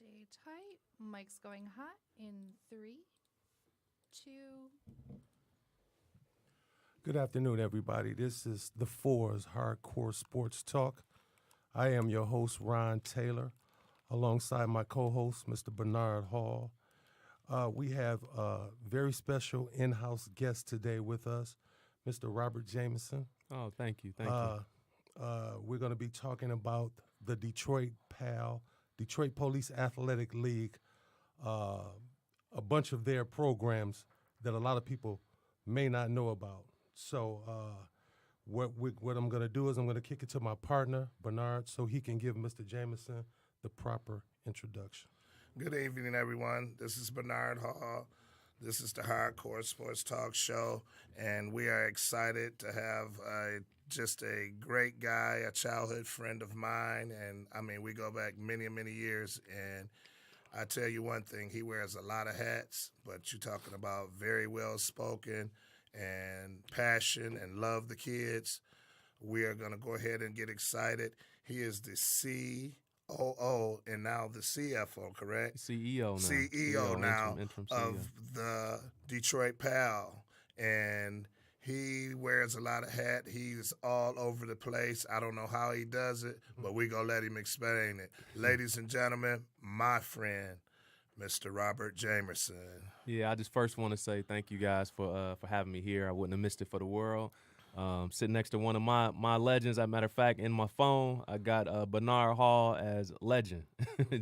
Stay tight. Mic's going hot in 3, 2. Good afternoon, everybody. This is the 4's Hardcore Sports Talk. I am your host, Ron Taylor, alongside my co-host, Mr. Bernard Hall. We have a very special in-house guest today with us, Mr. Robert Jameson. Oh, thank you. Thank you. We're going to be talking about the Detroit PAL, Detroit Police Athletic League, a bunch of their programs that a lot of people may not know about. So what I'm going to do is I'm going to kick it to my partner, Bernard, so he can give Mr. Jameson the proper introduction. Good evening, everyone. This is Bernard Hall. This is the Hardcore Sports Talk Show, and we are excited to have just a great guy, a childhood friend of mine, and I mean, we go back many, many years, and I tell you one thing, he wears a lot of hats, but you're talking about very well-spoken and passion and love the kids. We are going to go ahead and get excited. He is the COO and now the CFO, correct? CEO now. CEO now interim of CEO. the Detroit PAL. And he wears a lot of hats. He's all over the place. I don't know how he does it, but we're going to let him explain it. Ladies and gentlemen, my friend, Mr. Robert Jamerson. Yeah, I just first want to say thank you guys for having me here. I wouldn't have missed it for the world. Sitting next to one of my legends. As a matter of fact, in my phone, I got Bernard Hall as legend.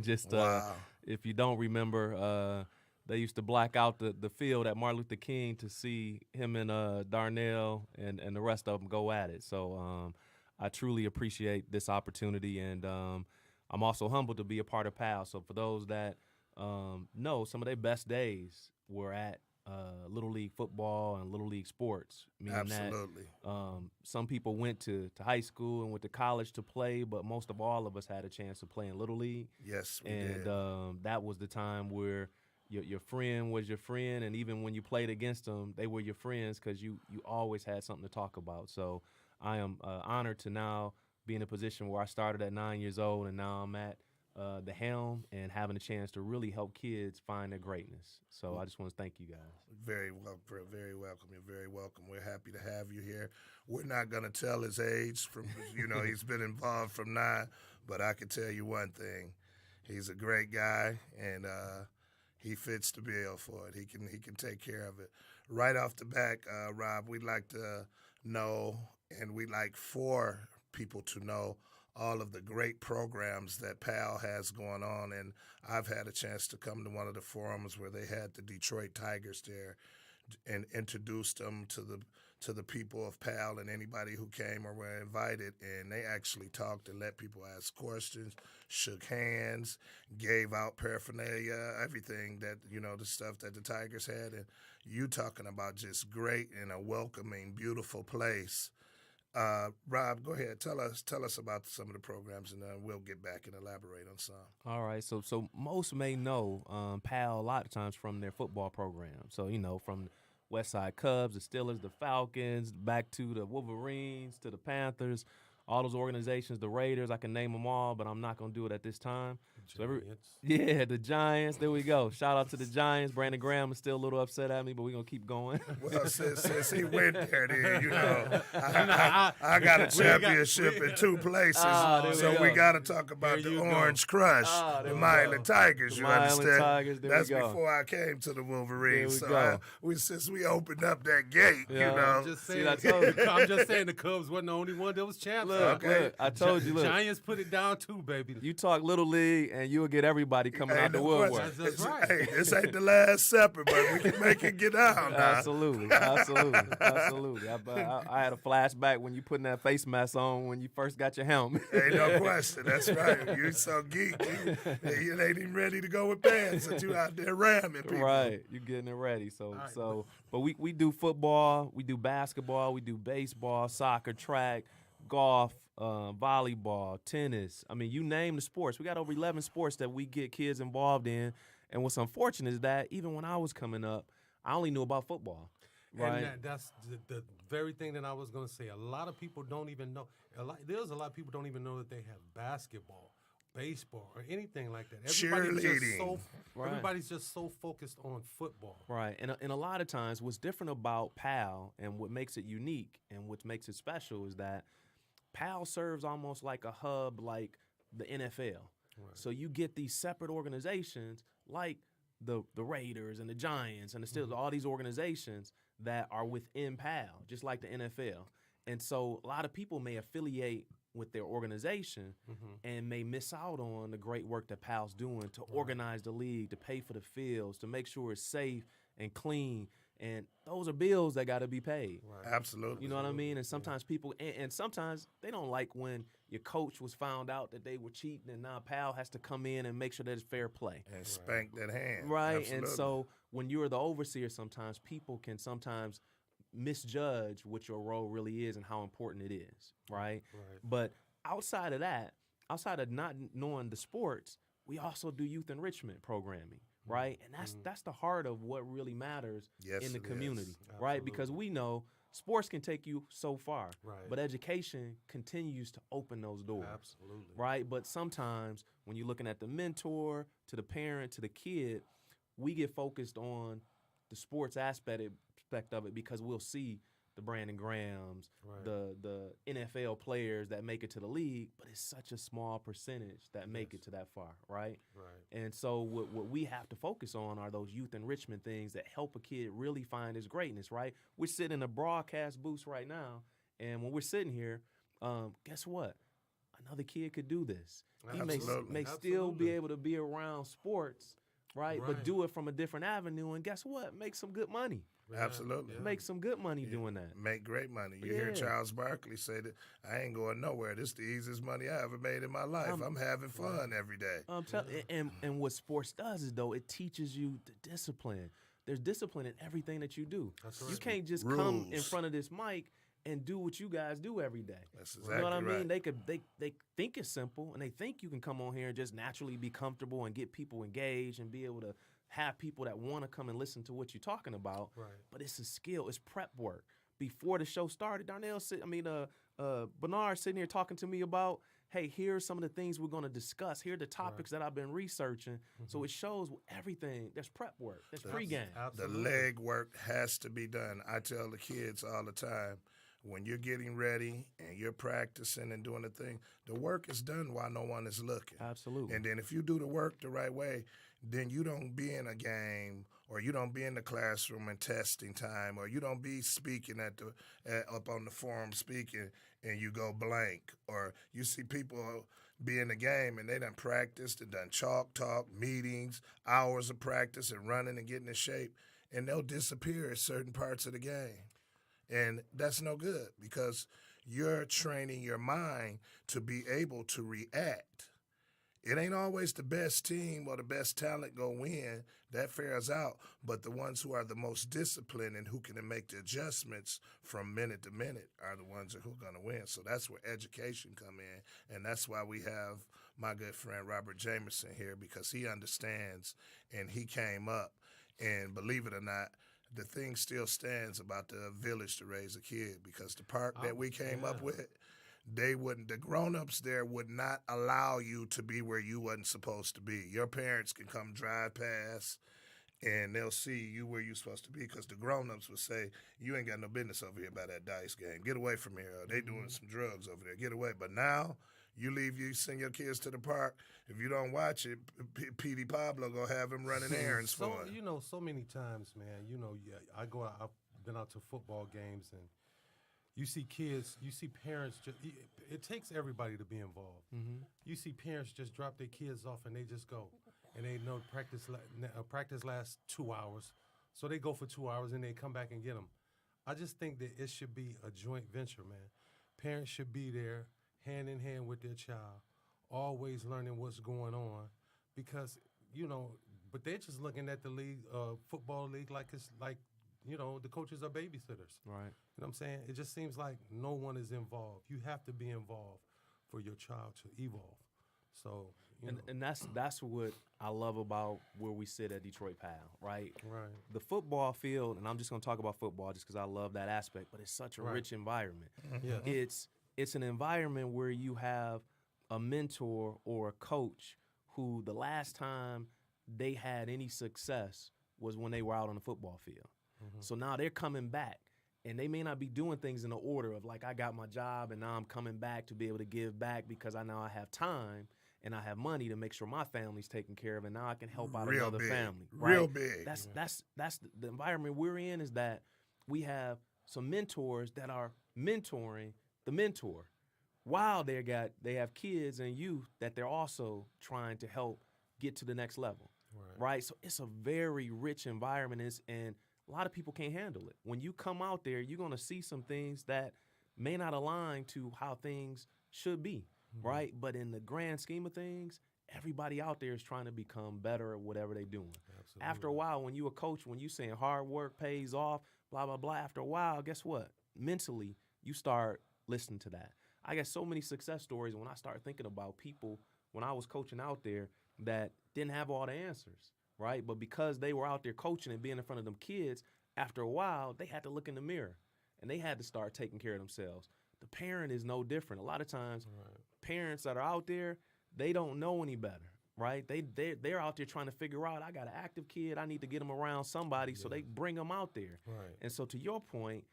Just Wow. If you don't remember, they used to black out the field at Martin Luther King to see him and Darnell and the rest of them go at it. So I truly appreciate this opportunity, and I'm also humbled to be a part of PAL. So for those that know, some of their best days were at Little League football and Little League sports. Meaning Absolutely. that some people went to high school and went to college to play, but most of all of us had a chance to play in Little League. Yes, we And did. that was the time where your friend was your friend, and even when you played against them, they were your friends because you always had something to talk about. So I am honored to now be in a position where I started at 9 years old, and now I'm at the helm and having a chance to really help kids find their greatness. So I just want to thank you guys. Very welcome. Very welcome. You're very welcome. We're happy to have you here. We're not going to tell his age. He's been involved from 9, but I can tell you one thing: he's a great guy, and he fits the bill for it. He can take care of it. Right off the back, Rob, we'd like to know, and we'd like for people to know, all of the great programs that PAL has going on. And I've had a chance to come to one of the forums where they had the Detroit Tigers there and introduced them to the people of PAL and anybody who came or were invited. And they actually talked and let people ask questions, shook hands, gave out paraphernalia, everything that, the stuff that the Tigers had. And you talking about just great and a welcoming, beautiful place. Rob, go ahead. Tell us about some of the programs, and we'll get back and elaborate on some. All right, so most may know PAL a lot of times from their football program. So, from West Side Cubs, the Steelers, the Falcons, back to the Wolverines, to the Panthers, all those organizations, the Raiders, I can name them all, but I'm not going to do it at this time. The Giants, there we go. Shout out to the Giants. Brandon Graham is still a little upset at me, but we're going to keep going. Well, since he went there, then, I got a championship in 2 places, so we got to talk about the Orange Crush, the Miami Tigers, you understand? Tigers, That's before I came to the Wolverines. Since we opened up that gate, I'm just saying, I'm just saying the Cubs wasn't the only one that was champion. Look, I told you, Giants put it down too, baby. You talk Little League, and you'll get everybody coming out the woodwork. That's right. Hey, this ain't the last supper, but we can make it get out now. Absolutely. I had a flashback when you putting that face mask on when you first got your helmet. Ain't no question. That's right. You so geek. You ain't even ready to go with pants, but you out there ramming people. Right. You getting it ready. But we do football, we do basketball, we do baseball, soccer, track, golf, volleyball, tennis. I mean, you name the sports. We got over 11 sports that we get kids involved in. And what's unfortunate is that even when I was coming up, I only knew about football. Right. And that's the very thing that I was going to say. A lot of people don't even know. There's a lot of people don't even know that they have basketball baseball or anything like that. Cheerleading. Everybody's just so focused on football. Right. And a lot of times what's different about PAL and what makes it unique and what makes it special is that PAL serves almost like a hub like the NFL. Right. So you get these separate organizations like the Raiders and the Giants and the Steelers, all these organizations that are within PAL, just like the NFL. And so a lot of people may affiliate with their organization and may miss out on the great work that PAL's doing to organize the league, to pay for the fields, to make sure it's safe and clean. And those are bills that got to be paid. Right. Absolutely. You know what I mean? And sometimes people, and sometimes they don't like when your coach was found out that they were cheating and now PAL has to come in and make sure that it's fair play. And spank that hand. Right. Absolutely. And so when you're the overseer, sometimes people can sometimes misjudge what your role really is and how important it is. Right. But outside of that, outside of not knowing the sports, we also do youth enrichment programming. Right, and that's the heart of what really matters in the community, right? Because we know sports can take you so far, but education continues to open those doors, right? But sometimes when you're looking at the mentor, to the parent, to the kid, we get focused on the sports aspect of it because we'll see the Brandon Grahams, the NFL players that make it to the league, but it's such a small percentage that make it to that far, right? And so what we have to focus on are those youth enrichment things that help a kid really find his greatness, right? We're sitting in a broadcast booth right now, and when we're sitting here, guess what? Another kid could do this. He may still be able to be around sports, right? But do it from a different avenue, and guess what? Make some good money. Absolutely. Make some good money doing that. Make great money. You hear Charles Barkley say that, I ain't going nowhere. This is the easiest money I ever made in my life. I'm having fun every day. And what sports does is, though, it teaches you the discipline. There's discipline in everything that you do. You can't just come in front of this mic and do what you guys do every day. That's exactly you know what I mean? right. They think it's simple, and they think you can come on here and just naturally be comfortable and get people engaged and be able to have people that want to come and listen to what you're talking about. But it's a skill. It's prep work. Before the show started, Bernard sitting here talking to me about, hey, here's some of the things we're going to discuss. Here are the topics that I've been researching. So it shows everything. There's prep work. There's pregame. The leg work has to be done. I tell the kids all the time, when you're getting ready and you're practicing and doing the thing, the work is done while no one is looking. Absolutely. And then if you do the work the right way, then you don't be in a game, or you don't be in the classroom in testing time, or you don't be speaking up on the forum speaking and you go blank, or you see people be in the game and they done practiced and done chalk talk, meetings, hours of practice and running and getting in shape, and they'll disappear at certain parts of the game. And that's no good because you're training your mind to be able to react. It ain't always the best team or the best talent go win. That fares out. But the ones who are the most disciplined and who can make the adjustments from minute to minute are the ones who are going to win. So that's where education come in. And that's why we have my good friend Robert Jamerson here, because he understands and he came up. And believe it or not, the thing still stands about the village to raise a kid, because the park that we came up with, the grown-ups there would not allow you to be where you wasn't supposed to be. Your parents can come drive past and they'll see you where you're supposed to be, because the grown-ups would say, you ain't got no business over here by that dice game. Get away from here. They doing some drugs over there. Get away. But now you send your kids to the park. If you don't watch it, P.D. Pablo gonna have him running errands for him. You know, so many times, man, I've been out to football games, and you see kids, you see parents, it takes everybody to be involved. You see parents just drop their kids off and they just go. And they know practice lasts 2 hours. So they go for 2 hours and they come back and get them. I just think that it should be a joint venture, man. Parents should be there hand in hand with their child, always learning what's going on, because, but they're just looking at the league, football league, like it's like, the coaches are babysitters. Right. You know what I'm saying? It just seems like no one is involved. You have to be involved for your child to evolve. So, and that's what I love about where we sit at Detroit PAL, right? Right. The football field, and I'm just going to talk about football just because I love that aspect, but it's such a rich environment. Yeah. It's an environment where you have a mentor or a coach who the last time they had any success was when they were out on the football field. So now they're coming back, and they may not be doing things in the order of like, I got my job and now I'm coming back to be able to give back because I know I have time and I have money to make sure my family's taken care of, and now I can help out Real another big. family. Real right? big. That's the environment we're in, is that we have some mentors that are mentoring the mentor while they have kids and youth that they're also trying to help get to the next level. Right? So it's a very rich environment, and a lot of people can't handle it. When you come out there, you're going to see some things that may not align to how things should be, right? But in the grand scheme of things, everybody out there is trying to become better at whatever they're doing. Absolutely. After a while, when you a coach, when you saying hard work pays off, blah, blah, blah, after a while, guess what? Mentally, you start listening to that. I got so many success stories when I start thinking about people when I was coaching out there that didn't have all the answers, right? But because they were out there coaching and being in front of them kids, after a while, they had to look in the mirror and they had to start taking care of themselves. The parent is no different. A lot of times, parents that are out there, they don't know any better, right? They're out there trying to figure out, I got an active kid, I need to get him around somebody, so they bring him out there. Right. And so to your point,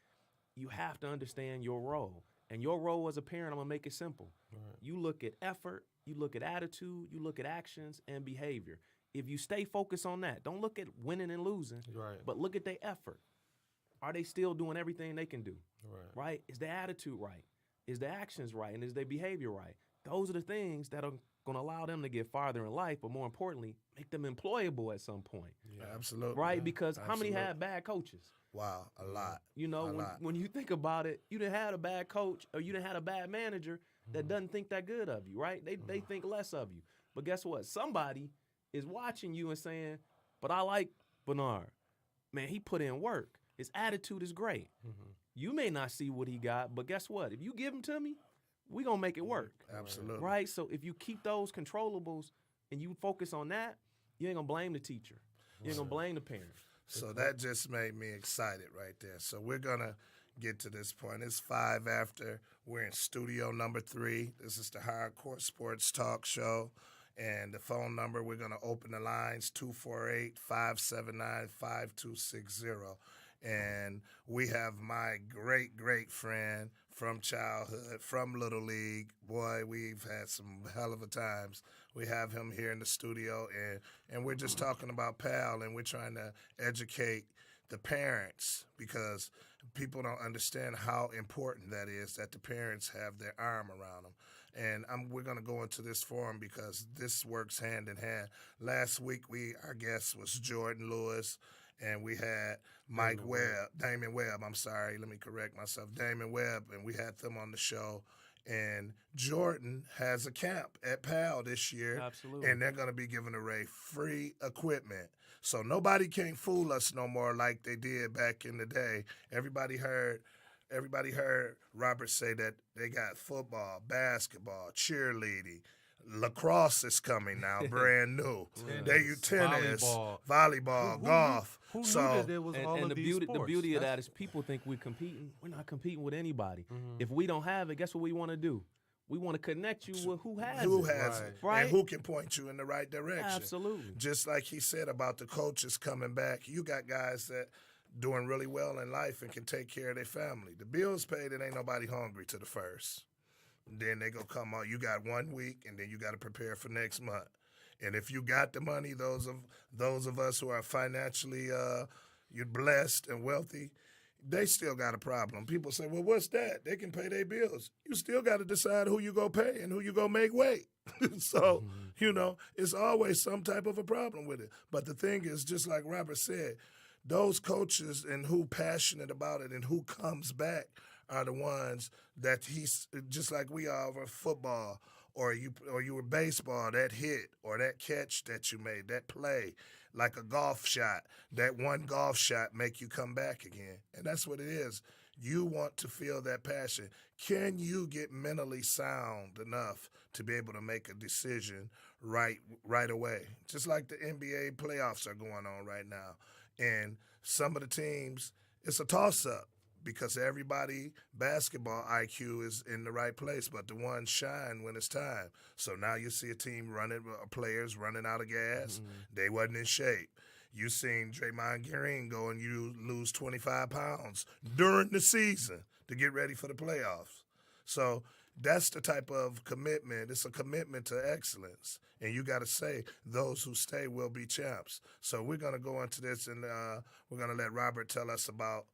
you have to understand your role. And your role as a parent, I'm going to make it simple. Right. You look at effort, you look at attitude, you look at actions and behavior. If you stay focused on that, don't look at winning and losing, but look at their effort. Are they still doing everything they can do? Right? Is their attitude right? Is their actions right? And is their behavior right? Those are the things that are going to allow them to get farther in life, but more importantly, make them employable at some point. Yeah. Absolutely. Right? Because how many had bad coaches? Wow, a lot. You know, when you think about it, you done had a bad coach or you done had a bad manager that doesn't think that good of you, right? They think less of you. But guess what? Somebody is watching you and saying, but I like Bernard. Man, he put in work. His attitude is great. You may not see what he got, but guess what? If you give him to me, we going to make it work. Absolutely. Right? So if you keep those controllables and you focus on that, you ain't going to blame the teacher. You ain't going to blame the parent. So that just made me excited right there. So we're going to get to this point. It's 5 after. We're in studio number 3. This is the Hardcore Sports Talk Show. And the phone number, we're going to open the lines, 248-579-5260. And we have my great, great friend from childhood, from Little League. Boy, we've had some hell of a times. We have him here in the studio, and we're just talking about Pal, and we're trying to educate the parents because people don't understand how important that is, that the parents have their arm around them. And we're going to go into this forum because this works hand in hand. Last week, our guest was Jordan Lewis, and we had Damon Webb, I'm sorry, let me correct myself, Damon Webb, and we had them on the show. And Jordan has a camp at PAL this year. Absolutely. And they're going to be giving away free equipment. So nobody can't fool us no more like they did back in the day. Everybody heard Robert say that they got football, basketball, cheerleading. Lacrosse is coming now, brand new. They use tennis, volleyball, golf. Who knew that there was all of the these beauty, sports? the beauty of that is people think we're competing. We're not competing with anybody. If we don't have it, guess what we want to do? We want to connect you with who has it. Who has it, right? And who can point you in the right direction. Absolutely. Just like he said about the coaches coming back, you got guys that doing really well in life and can take care of their family. The bills paid, and ain't nobody hungry to the first. Then they go come out. You got 1 week, and then you got to prepare for next month. And if you got the money, those of us who are financially you're blessed and wealthy, they still got a problem. People say, well, what's that? They can pay their bills. You still got to decide who you go pay and who you go make wait. So, it's always some type of a problem with it. But the thing is, just like Robert said, those coaches and who passionate about it and who comes back are the ones that he's just like we are over football or you were baseball, that hit or that catch that you made, that play, like a golf shot, that one golf shot make you come back again. And that's what it is. You want to feel that passion. Can you get mentally sound enough to be able to make a decision right away? Just like the NBA playoffs are going on right now. And some of the teams, it's a toss-up. because everybody basketball IQ is in the right place, but the ones shine when it's time. So now you see a team players running out of gas. They wasn't in shape. You seen Draymond Green go and you lose 25 pounds during the season to get ready for the playoffs. So that's the type of commitment. It's a commitment to excellence. And you got to say, those who stay will be champs. So we're going to go into this, and we're going to let Robert tell us about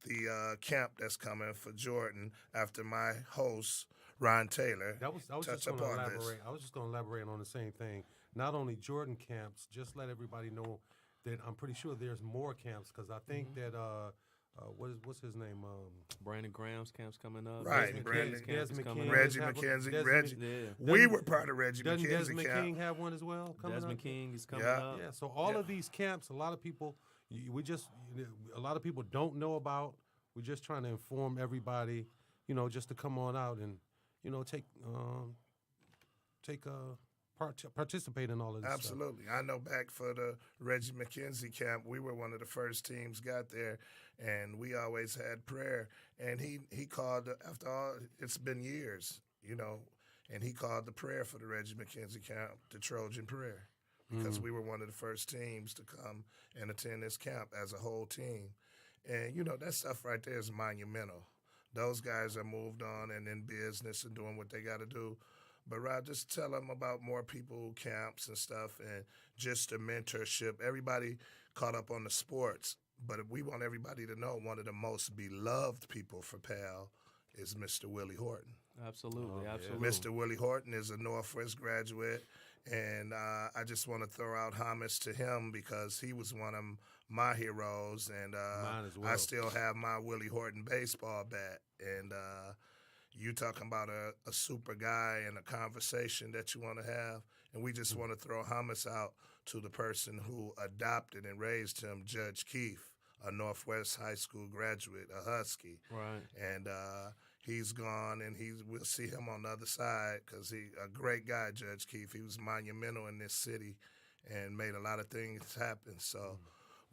the camp that's coming for Jordan after my host, Ron Taylor, I was just touch going to upon elaborate. this. I was just going to elaborate on the same thing. Not only Jordan camps, just let everybody know that I'm pretty sure there's more camps, because I think that what's his name? Brandon Graham's camp's coming up. Right, Desmond Brandon- King's camp's Desmond coming King. up. Reggie Desmond- McKenzie. Desmond- Reggie, Yeah. we were part of Reggie Doesn't McKenzie Desmond camp. King have one as well? Coming Desmond up? King is coming Yeah. up. Yeah, so all of these camps, a lot of people, a lot of people don't know about. We're just trying to inform everybody, just to come on out and, participate in all of this stuff. Absolutely. I know back for the Reggie McKenzie camp, we were one of the first teams got there, and we always had prayer. And he called, after all, it's been years, and he called the prayer for the Reggie McKenzie camp, the Trojan prayer, because we were one of the first teams to come and attend this camp as a whole team. And, that stuff right there is monumental. Those guys are moved on and in business and doing what they got to do. But, Rob, just tell them about more people, camps and stuff, and just the mentorship. Everybody caught up on the sports, but we want everybody to know one of the most beloved people for PAL is Mr. Willie Horton. Absolutely, yeah. absolutely. Mr. Willie Horton is a Northwest graduate, and I just want to throw out homage to him because he was one of my heroes, and Mine as well. I still have my Willie Horton baseball bat. And you talking about a super guy and a conversation that you want to have, and we just want to throw homage out to the person who adopted and raised him, Judge Keefe, a Northwest High School graduate, a Husky. Right. And he's gone, and we'll see him on the other side because a great guy, Judge Keefe. He was monumental in this city and made a lot of things happen. So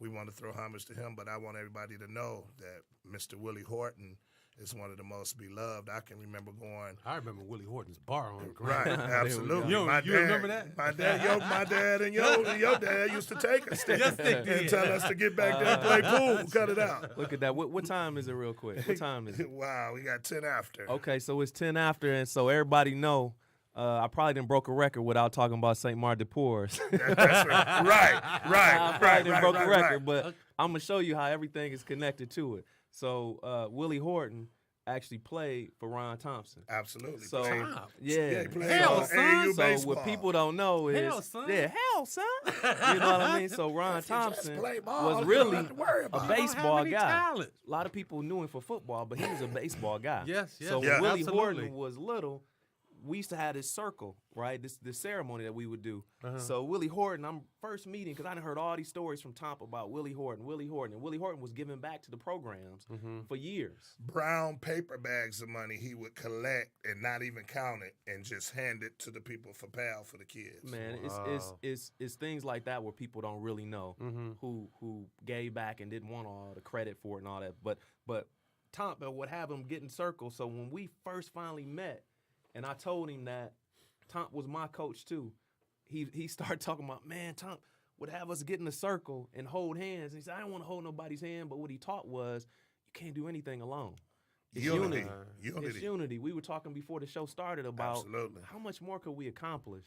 we want to throw homage to him, but I want everybody to know that Mr. Willie Horton is one of the most beloved. I can remember going. I remember Willie Horton's bar on the Right, ground. absolutely. You remember that? My dad and your dad used to take us there Yes, they and did. tell us to get back there and play pool. Cut it out. Look at that. What time is it real quick? What time is it? Wow, we got 10 after. Okay, so it's 10 after, and so everybody know I probably didn't broke a record without talking about St. Martin de Porres. That's right. I probably didn't broke a record, right. but I'm going to show you how everything is connected to it. So Willie Horton actually played for Ron Thompson. Absolutely. So, Yeah, he played Hell, AAU son. So baseball. what people don't know is, Hell, son. yeah, hell, son. You know what I mean? So Ron If you just Thompson play ball, was you don't really have to worry a about it. You don't have baseball any guy. talent. A lot of people knew him for football, but he was a baseball guy. Yes, So yes, when Willie absolutely. Horton was little, we used to have this circle, right? This ceremony that we would do. So Willie Horton, I'm first meeting because I done heard all these stories from Tomp about Willie Horton, and Willie Horton was giving back to the programs for years. Brown paper bags of money he would collect and not even count it and just hand it to the people for PAL for the kids. Man, it's things like that where people don't really know who gave back and didn't want all the credit for it and all that. But Tomp would have him get in circles. So when we first finally met, and I told him that Tomp was my coach too, he started talking about, man, Tomp would have us get in a circle and hold hands. And he said, I don't want to hold nobody's hand, but what he taught was you can't do anything alone. It's unity. It's unity. We were talking before the show started about Absolutely. how much more could we accomplish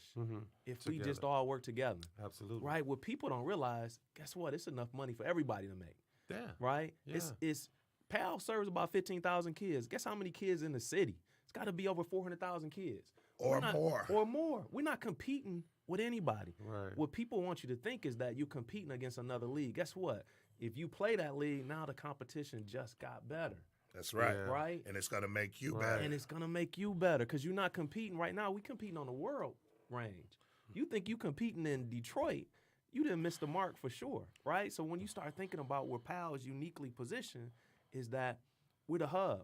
if we Together. just all work together. Absolutely. Right? What people don't realize, guess what? It's enough money for everybody to make. Yeah. Right? Yeah. It's PAL serves about 15,000 kids. Guess how many kids in the city? It's got to be over 400,000 kids. Or more. Or more. We're not competing with anybody. Right. What people want you to think is that you're competing against another league. Guess what? If you play that league, now the competition just got better. That's right. Yeah. Right? And it's going to make you Right. better. And it's going to make you better because you're not competing right now. We competing on the world range. You think you competing in Detroit, you didn't miss the mark for sure, right? So when you start thinking about where PAL is uniquely positioned is that we're the hub.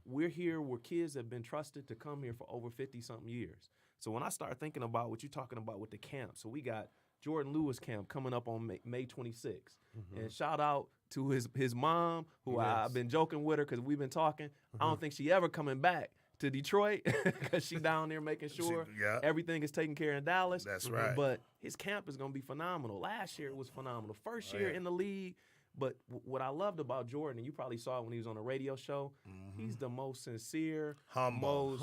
We're here where kids have been trusted to come here for over 50-something years. So when I start thinking about what you're talking about with the camp, so we got Jordan Lewis camp coming up on May 26th. And shout out to his mom, who I've been joking with her because we've been talking. I don't think she ever coming back to Detroit because she down there making sure everything is taken care of in Dallas. That's right. But his camp is going to be phenomenal. Last year it was phenomenal. First year in the league. But what I loved about Jordan, and you probably saw it when he was on a radio show, he's the most sincere, humble,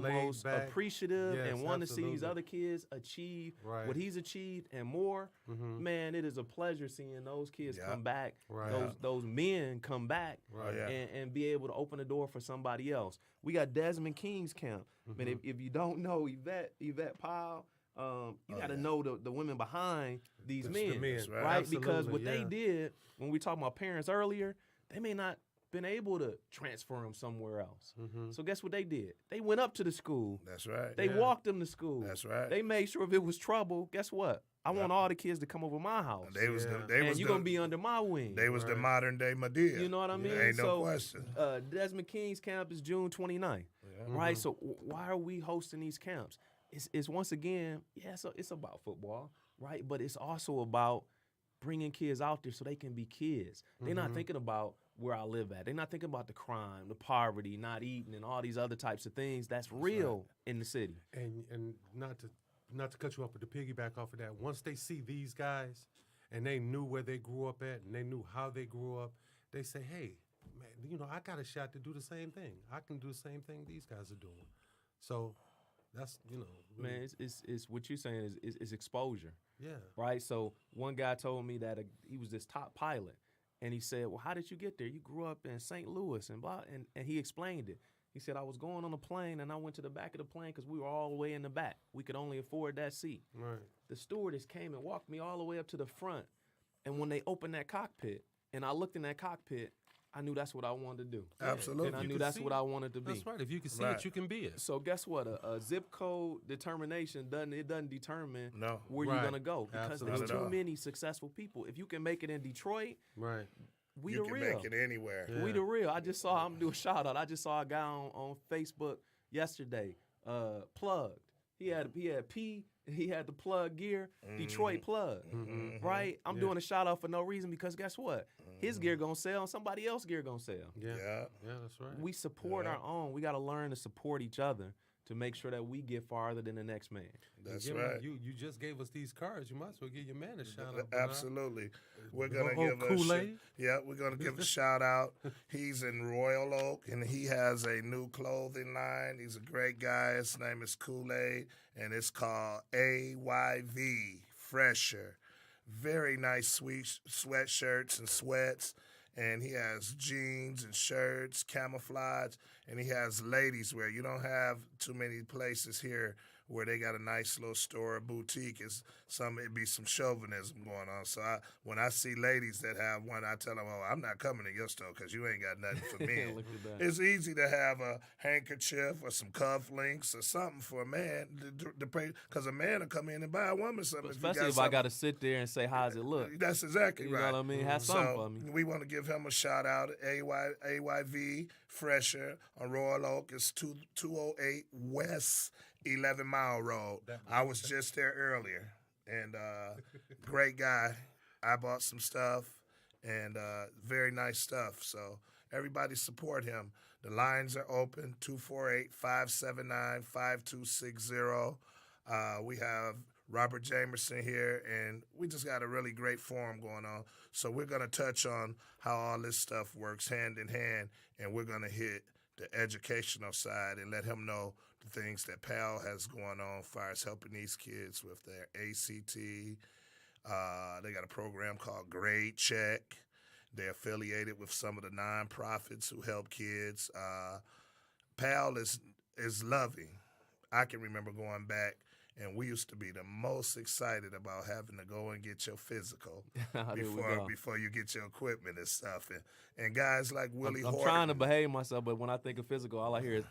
most back. Appreciative, Yes, and want to see these absolutely. other kids achieve Right. what he's achieved and more. Man, it is a pleasure seeing those kids come back, Right. those men come back, Right. and be able to open the door for somebody else. We got Desmond King's camp. Man, if you don't know Yvette Powell, you got to know the women behind these men, That's right? Absolutely, Because what they yeah. did when we talked about parents earlier, they may not been able to transfer them somewhere else. So guess what they did? They went up to the school. That's right. They walked them to school. That's right. They made sure if it was trouble, guess what? I want all the kids to come over my house. They was Yeah. and you're going to be under my wing. They was the modern day Madea. You know what I mean? Ain't no So, question. Desmond King's camp is June 29th, right? So why are we hosting these camps? It's once again, so it's about football, right? But it's also about bringing kids out there so they can be kids. They're not thinking about where I live at. They're not thinking about the crime, the poverty, not eating, and all these other types of things that's real in the city. And not to cut you off, but to piggyback off of that, once they see these guys and they knew where they grew up at and they knew how they grew up, they say, hey, man, I got a shot to do the same thing. I can do the same thing these guys are doing. So that's, really, Man, it's what you're saying is exposure, yeah. right? So one guy told me that he was this top pilot, and he said, well, how did you get there? You grew up in St. Louis and blah, and he explained it. He said, I was going on a plane, and I went to the back of the plane because we were all the way in the back. We could only afford that seat. Right. The stewardess came and walked me all the way up to the front, and when they opened that cockpit, and I looked in that cockpit, I knew that's what I wanted to do. Absolutely. And I You knew can that's see what it. I wanted to be. That's right. If you can see Right. it, you can be it. So guess what? A zip code determination doesn't determine No. where Right. you're gonna go because Absolutely. there's Not at too all. many successful people. If you can make it in Detroit, Right. we You the can real. make it anywhere. Yeah. We the real. I'm gonna do a shout out. I just saw a guy on Facebook yesterday, plugged. He had the plug gear, Detroit plug, right? I'm doing a shout out for no reason because guess what? His gear gonna sell and somebody else's gear gonna sell. Yeah. Yeah. Yeah, that's right. We support our own. We gotta learn to support each other to make sure that we get farther than the next man. That's Give 'em- right. You just gave us these cards. You might as well give your man a shout out. Bernard. Absolutely. We're gonna Oh, give a Kool-Aid? we're gonna give a shout out. He's in Royal Oak and he has a new clothing line. He's a great guy. His name is Kool-Aid and it's called AYV Fresher. Very nice sweet sweatshirts and sweats. And he has jeans and shirts, camouflage, and he has ladies wear. You don't have too many places here where they got a nice little store or boutique. It'd be some chauvinism going on. So when I see ladies that have one, I tell them, oh, I'm not coming to your store because you ain't got nothing for me. Look at that. It's easy to have a handkerchief or some cufflinks or something for a man to pay, because a man will come in and buy a woman something. Especially if I gotta sit there and say, how's it look? That's exactly You right. know what I mean? Have something for me. We want to give him a shout out. AYV Fresher on Royal Oak. It's 208 West 11 Mile Road. I was just there earlier, and great guy. I bought some stuff, and very nice stuff. So everybody support him. The lines are open, 248-579-5260. We have Robert Jamerson here, and we just got a really great forum going on. So we're going to touch on how all this stuff works hand in hand, and we're going to hit the educational side and let him know the things that PAL has going on as far as helping these kids with their ACT. They got a program called Grade Check. They're affiliated with some of the nonprofits who help kids. PAL is loving. I can remember going back, and we used to be the most excited about having to go and get your physical There we go. before you get your equipment and stuff. And guys like Willie I'm Horton. trying to behave myself, but when I think of physical, all I hear is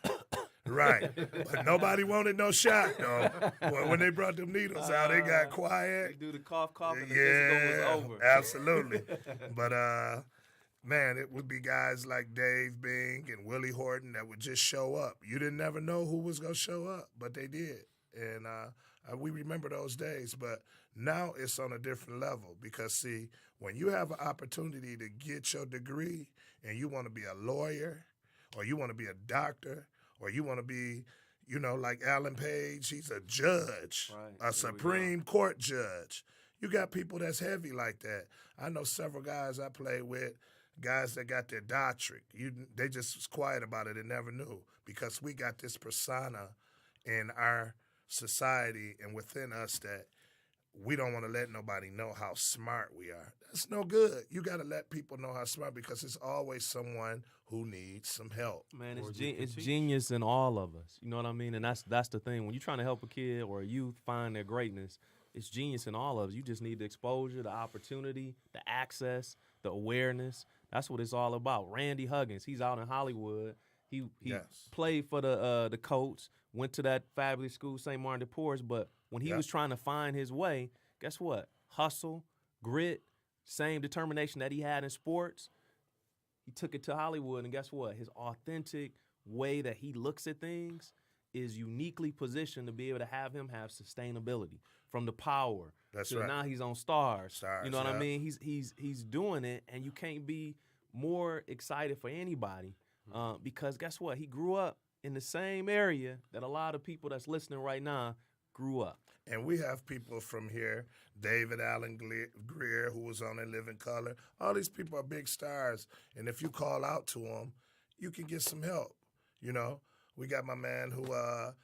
Right. But nobody wanted no shot, though. Well, when they brought them needles out, they got they quiet. do the cough, and the physical was over. Absolutely. But, man, it would be guys like Dave Bing and Willie Horton that would just show up. You didn't never know who was going to show up, but they did. And We remember those days, but now it's on a different level because, see, when you have an opportunity to get your degree and you want to be a lawyer or you want to be a doctor or you want to be, like Alan Page, he's a judge, Right. a Supreme Court judge. You got people that's heavy like that. I know several guys I played with, guys that got their doctorate. They just was quiet about it and never knew because we got this persona in our society and within us that we don't want to let nobody know how smart we are. That's no good. You got to let people know how smart because it's always someone who needs some help. Man, it's genius in all of us. You know what I mean? And that's the thing. When you're trying to help a kid or a youth find their greatness, it's genius in all of us. You just need the exposure, the opportunity, the access, the awareness. That's what it's all about. Randy Huggins, he's out in Hollywood. He played for the Colts, went to that fabulous school, St. Martin de Porres, but when he was trying to find his way, guess what? Hustle, grit, same determination that he had in sports, he took it to Hollywood, and guess what? His authentic way that he looks at things is uniquely positioned to be able to have him have sustainability from the Power. That's to right. Now he's on Stars. You know what I yeah. mean? He's doing it, and you can't be more excited for anybody because guess what? He grew up in the same area that a lot of people that's listening right now grew up. And we have people from here, David Allen Greer, who was on In Living Color. All these people are big stars. And if you call out to them, you can get some help, We got my man who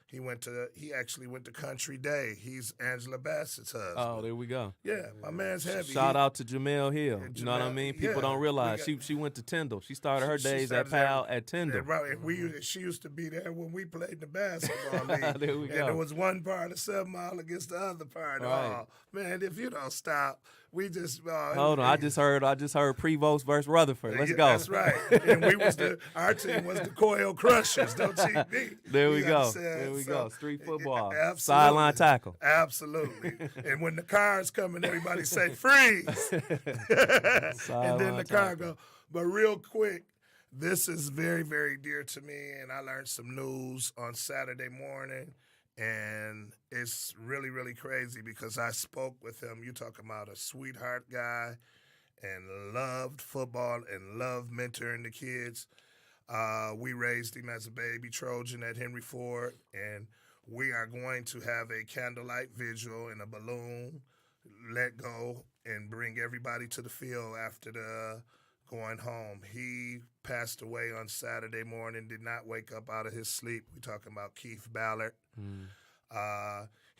he actually went to Country Day. He's Angela Bassett's husband. Oh, there we go. Yeah, my man's heavy. Shout out to Jamel Hill. You know what I mean? People don't realize she went to Tyndall. She started her days at Pal at Tyndall. Right, and she used to be there when we played the basketball league. There we go. And there was one part of 7 Mile against the other part. Right. Oh man, if you don't stop, we just hold on. I just heard Prevost versus Rutherford. Let's go. That's right. And our team was the Coil Crushers. Don't cheat me. There we go. There we go. Street football. Absolutely. Sideline tackle. Absolutely. And when the car's coming, everybody say freeze. And then the car go. But real quick, this is very, very dear to me, and I learned some news on Saturday morning, and it's really, really crazy because I spoke with him. You talking about a sweetheart guy and loved football and loved mentoring the kids. We raised him as a baby Trojan at Henry Ford, and we are going to have a candlelight vigil and a balloon let go and bring everybody to the field after the going home. He passed away on Saturday morning, did not wake up out of his sleep. We're talking about Keith Ballard.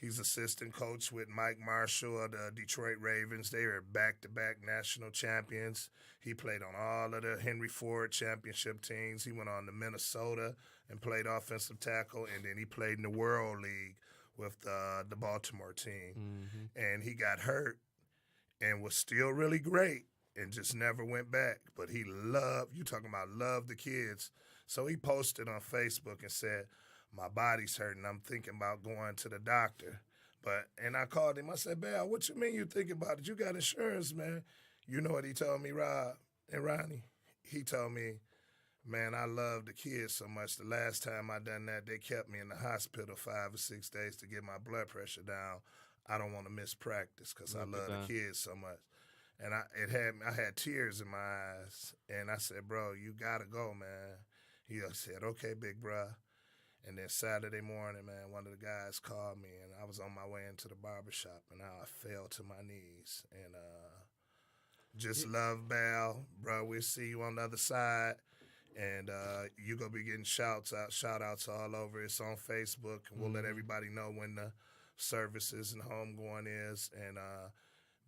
He's assistant coach with Mike Marshall of the Detroit Ravens. They are back-to-back national champions. He played on all of the Henry Ford championship teams. He went on to Minnesota and played offensive tackle, and then he played in the World League with the Baltimore team. And he got hurt and was still really great and just never went back. But he loved the kids. So he posted on Facebook and said, my body's hurting. I'm thinking about going to the doctor. And I called him. I said, Bal, what you mean you thinking about it? You got insurance, man. You know what he told me, Rob and Ronnie? He told me, man, I love the kids so much. The last time I done that, they kept me in the hospital 5 or 6 days to get my blood pressure down. I don't want to miss practice because I love the kids so much. And I had tears in my eyes. And I said, bro, you got to go, man. He said, okay, big bro. And then Saturday morning, man, one of the guys called me, and I was on my way into the barbershop, and I fell to my knees. And just love Bal, bro. We'll see you on the other side. And you're going to be getting shout-outs all over. It's on Facebook, and we'll let everybody know when the services and homegoing is. And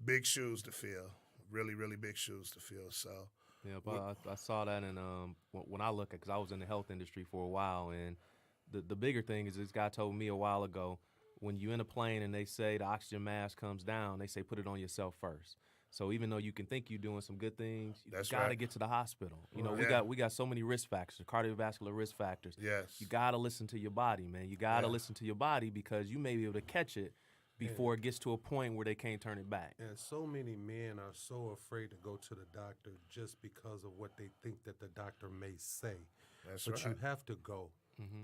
big shoes to fill, really, really big shoes to fill. So yeah, but I saw that, and when I look at, because I was in the health industry for a while, and the bigger thing is this guy told me a while ago, when you're in a plane and they say the oxygen mask comes down, they say put it on yourself first. So even though you can think you're doing some good things, you got to get to the hospital. You know, we got so many risk factors, cardiovascular risk factors. Yes. You got to listen to your body, man. You got to listen to your body because you may be able to catch it before it gets to a point where they can't turn it back. And so many men are so afraid to go to the doctor just because of what they think that the doctor may say. That's but right. You have to go.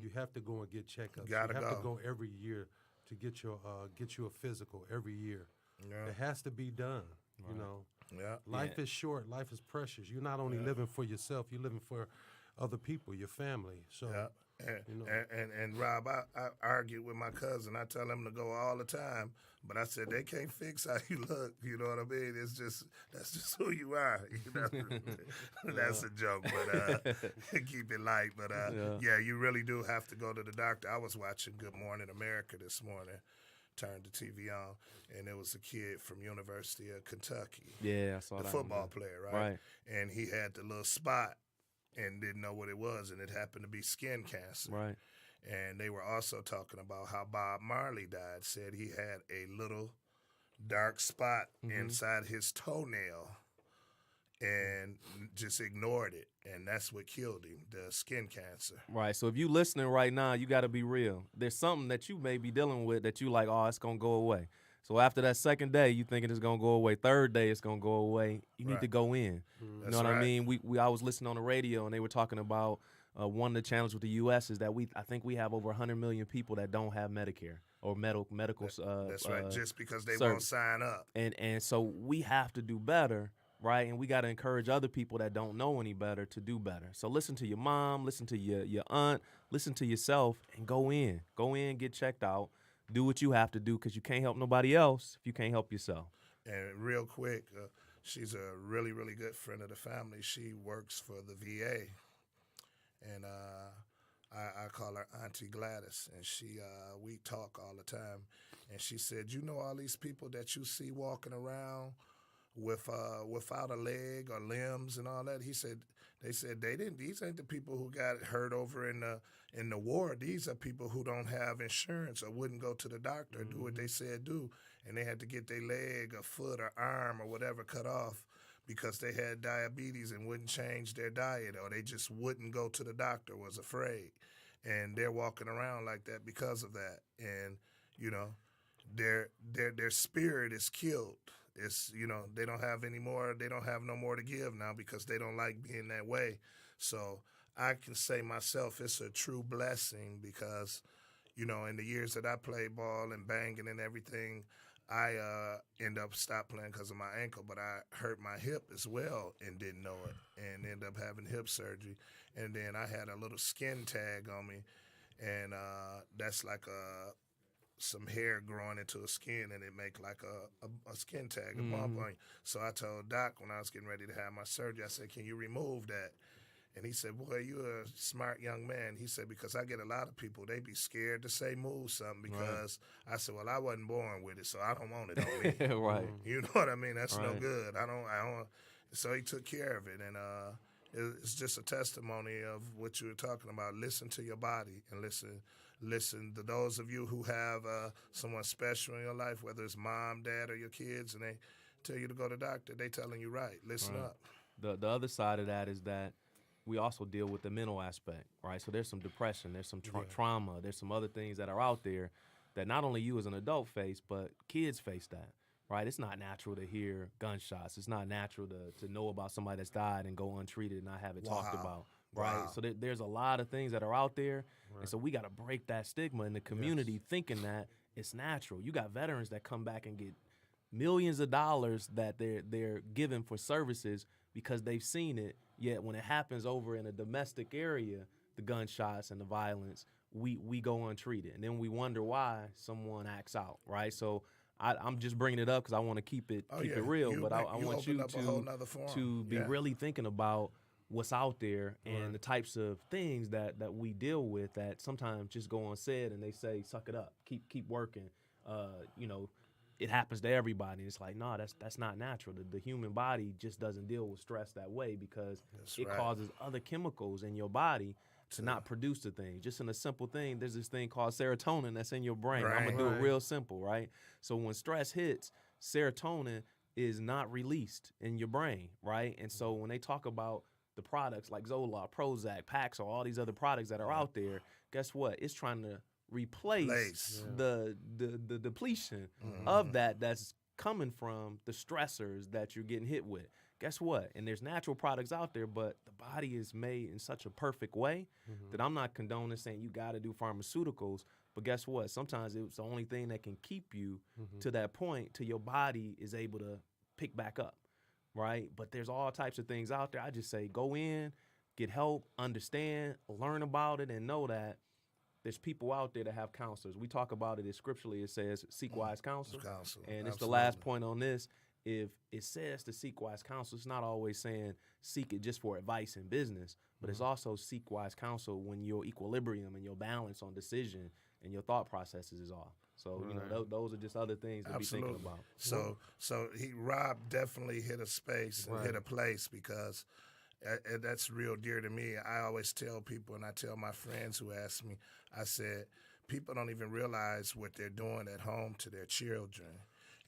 You have to go and get checkups. You have to go every year to get you a physical every year. Yeah. It has to be done. Right. You know, Yeah. life is short. Life is precious. You're not only living for yourself. You're living for other people, your family. So. Yeah. And, You know. and Rob, I argue with my cousin. I tell him to go all the time, but I said they can't fix how you look. You know what I mean? That's just who you are. You know, that's a joke, but keep it light. But yeah, you really do have to go to the doctor. I was watching Good Morning America this morning. Turned the TV on, and there was a kid from University of Kentucky. Yeah, I saw the that football one, player, right? Right. And he had the little spot and didn't know what it was, and it happened to be skin cancer. Right. And they were also talking about how Bob Marley died, said he had a little dark spot inside his toenail and just ignored it. And that's what killed him, the skin cancer. Right. So if you listening right now, you got to be real. There's something that you may be dealing with that you like, oh, it's going to go away. So after that second day, you thinking it's going to go away. Third day, it's going to go away. You need to go in. You know what I mean? I was listening on the radio, and they were talking about one of the challenges with the U.S. is that I think we have over 100 million people that don't have Medicare or medical. That's right. Just because they service. won't sign up. And so we have to do better, right? And we got to encourage other people that don't know any better to do better. So listen to your mom, listen to your aunt, listen to yourself, and go in. Go in, get checked out. Do what you have to do because you can't help nobody else if you can't help yourself. And real quick, she's a really, really good friend of the family. She works for the VA. And I call her Auntie Gladys. And we talk all the time. And she said, you know all these people that you see walking around without a leg or limbs and all that? They said these ain't the people who got hurt over in the war. These are people who don't have insurance or wouldn't go to the doctor, do what they said do, and they had to get their leg or foot or arm or whatever cut off because they had diabetes and wouldn't change their diet, or they just wouldn't go to the doctor, was afraid. And they're walking around like that because of that. And, you know, their spirit is killed. It's, you know, they don't have no more to give now because they don't like being that way. So I can say myself it's a true blessing because, you know, in the years that I played ball and banging and everything, I end up stopped playing because of my ankle, but I hurt my hip as well and didn't know it and ended up having hip surgery. And then I had a little skin tag on me, and that's like some hair growing into a skin, and it make like a skin tag, a bump on you. So I told Doc when I was getting ready to have my surgery, I said, can you remove that? And he said, boy, you're a smart young man. He said, because I get a lot of people, they be scared to say move something because I said, well, I wasn't born with it, so I don't want it on me. Right. You know what I mean? That's no good. I don't. So he took care of it, and it's just a testimony of what you were talking about. Listen to your body and listen to those of you who have someone special in your life, whether it's mom, dad, or your kids, and they tell you to go to the doctor, they telling you right. Listen up. The other side of that is that we also deal with the mental aspect, right? So there's some depression, there's some trauma, there's some other things that are out there that not only you as an adult face, but kids face that, right? It's not natural to hear gunshots. It's not natural to know about somebody that's died and go untreated and not have it talked about. Right, Wow. so there's a lot of things that are out there, and so we got to break that stigma in the community, thinking that it's natural. You got veterans that come back and get millions of dollars that they're given for services because they've seen it. Yet when it happens over in a domestic area, the gunshots and the violence, we go untreated, and then we wonder why someone acts out. Right, so I'm just bringing it up because I want to keep it real, but I want you to be really thinking about what's out there and the types of things that we deal with that sometimes just go unsaid, and they say, suck it up, keep working. You know, it happens to everybody. It's like, no, that's not natural. The human body just doesn't deal with stress that way because it causes other chemicals in your body to not produce the thing. Just in a simple thing, there's this thing called serotonin that's in your brain. I'm going to do it real simple, right? So when stress hits, serotonin is not released in your brain, right? And so when they talk about the products like Zoloft, Prozac, Paxil, all these other products that are out there, guess what? It's trying to replace the depletion of that's coming from the stressors that you're getting hit with. Guess what? And there's natural products out there, but the body is made in such a perfect way that I'm not condoning saying you got to do pharmaceuticals, But guess what? Sometimes it's the only thing that can keep you to that point till your body is able to pick back up, right? But there's all types of things out there. I just say go in, get help, understand, learn about it, and know that there's people out there that have counselors. We talk about it scripturally. It says seek wise counsel. And it's the last point on this. If it says to seek wise counsel, it's not always saying seek it just for advice in business, but it's also seek wise counsel when your equilibrium and your balance on decision and your thought processes is off. So, you know, those are just other things to be thinking about. So Rob definitely hit a space and hit a place because that's real dear to me. I always tell people, and I tell my friends who ask me, I said, people don't even realize what they're doing at home to their children.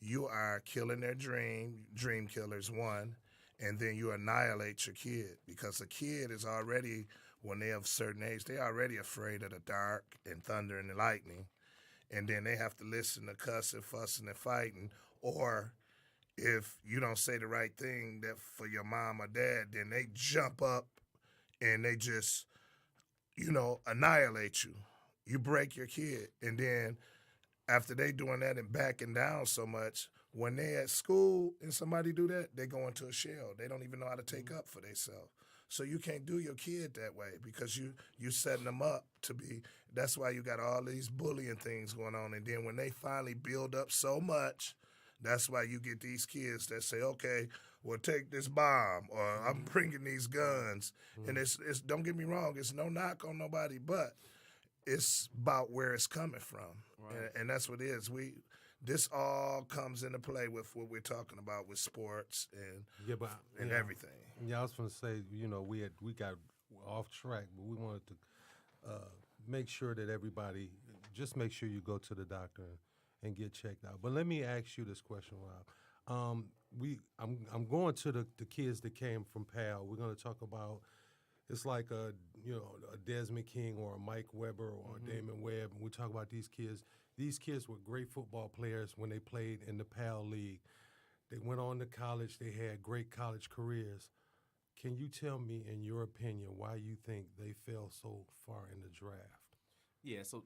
You are killing their dream killers, one, and then you annihilate your kid because a kid is already, when they're of a certain age, they're already afraid of the dark and thunder and the lightning, and then they have to listen to cussing, fussing, and fighting, or if you don't say the right thing that for your mom or dad, then they jump up and they just, annihilate you. You break your kid, and then after they doing that and backing down so much, when they at school and somebody do that, they go into a shell. They don't even know how to take up for themselves. So you can't do your kid that way because you setting them up to be. That's why you got all these bullying things going on. And then when they finally build up so much, that's why you get these kids that say, okay, well, take this bomb, or I'm bringing these guns. And it's don't get me wrong, it's no knock on nobody, but it's about where it's coming from. Right. And that's what it is. This all comes into play with what we're talking about with sports and everything. Yeah, I was going to say, we got off track, but we wanted to make sure that everybody, just make sure you go to the doctor and get checked out. But let me ask you this question, Rob. I'm going to the kids that came from PAL. We're going to talk about, it's like a Desmond King or a Mike Weber or a Damon Webb, and we talk about these kids. These kids were great football players when they played in the PAL League. They went on to college. They had great college careers. Can you tell me, in your opinion, why you think they fell so far in the draft? Yeah, so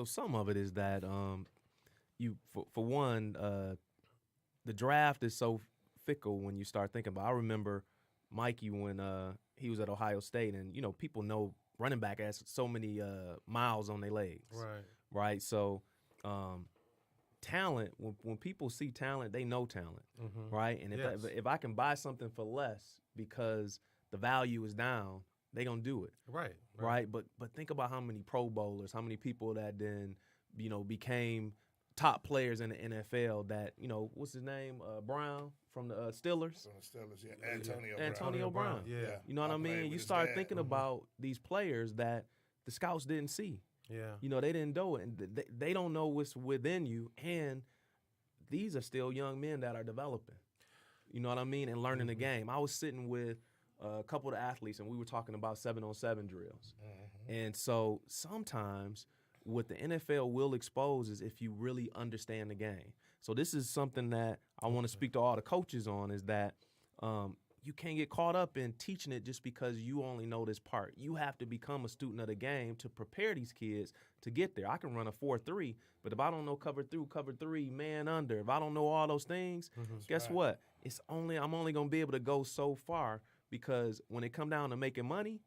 some of it is that for one, the draft is so fickle when you start thinking about. I remember Mikey when he was at Ohio State, and people know running back has so many miles on their legs, right? So talent, when people see talent, they know talent, right? And if I can buy something for less because the value is down, they gonna do it, right? But think about how many Pro Bowlers, how many people that then became top players in the NFL. That what's his name, Brown from the Steelers. From the Steelers, yeah, Antonio Brown. Yeah, you know what I mean. You start thinking about these players that the scouts didn't see. Yeah, they didn't know it, and they don't know what's within you. And these are still young men that are developing. You know what I mean, and learning the game. I was sitting with a couple of the athletes, and we were talking about 7-on-7 drills. And so sometimes what the NFL will expose is if you really understand the game. So this is something that I want to speak to all the coaches on, is that you can't get caught up in teaching it just because you only know this part. You have to become a student of the game to prepare these kids to get there. I can run a 4-3, but if I don't know cover three, man under, if I don't know all those things, guess what? I'm only going to be able to go so far, because when it come down to making money,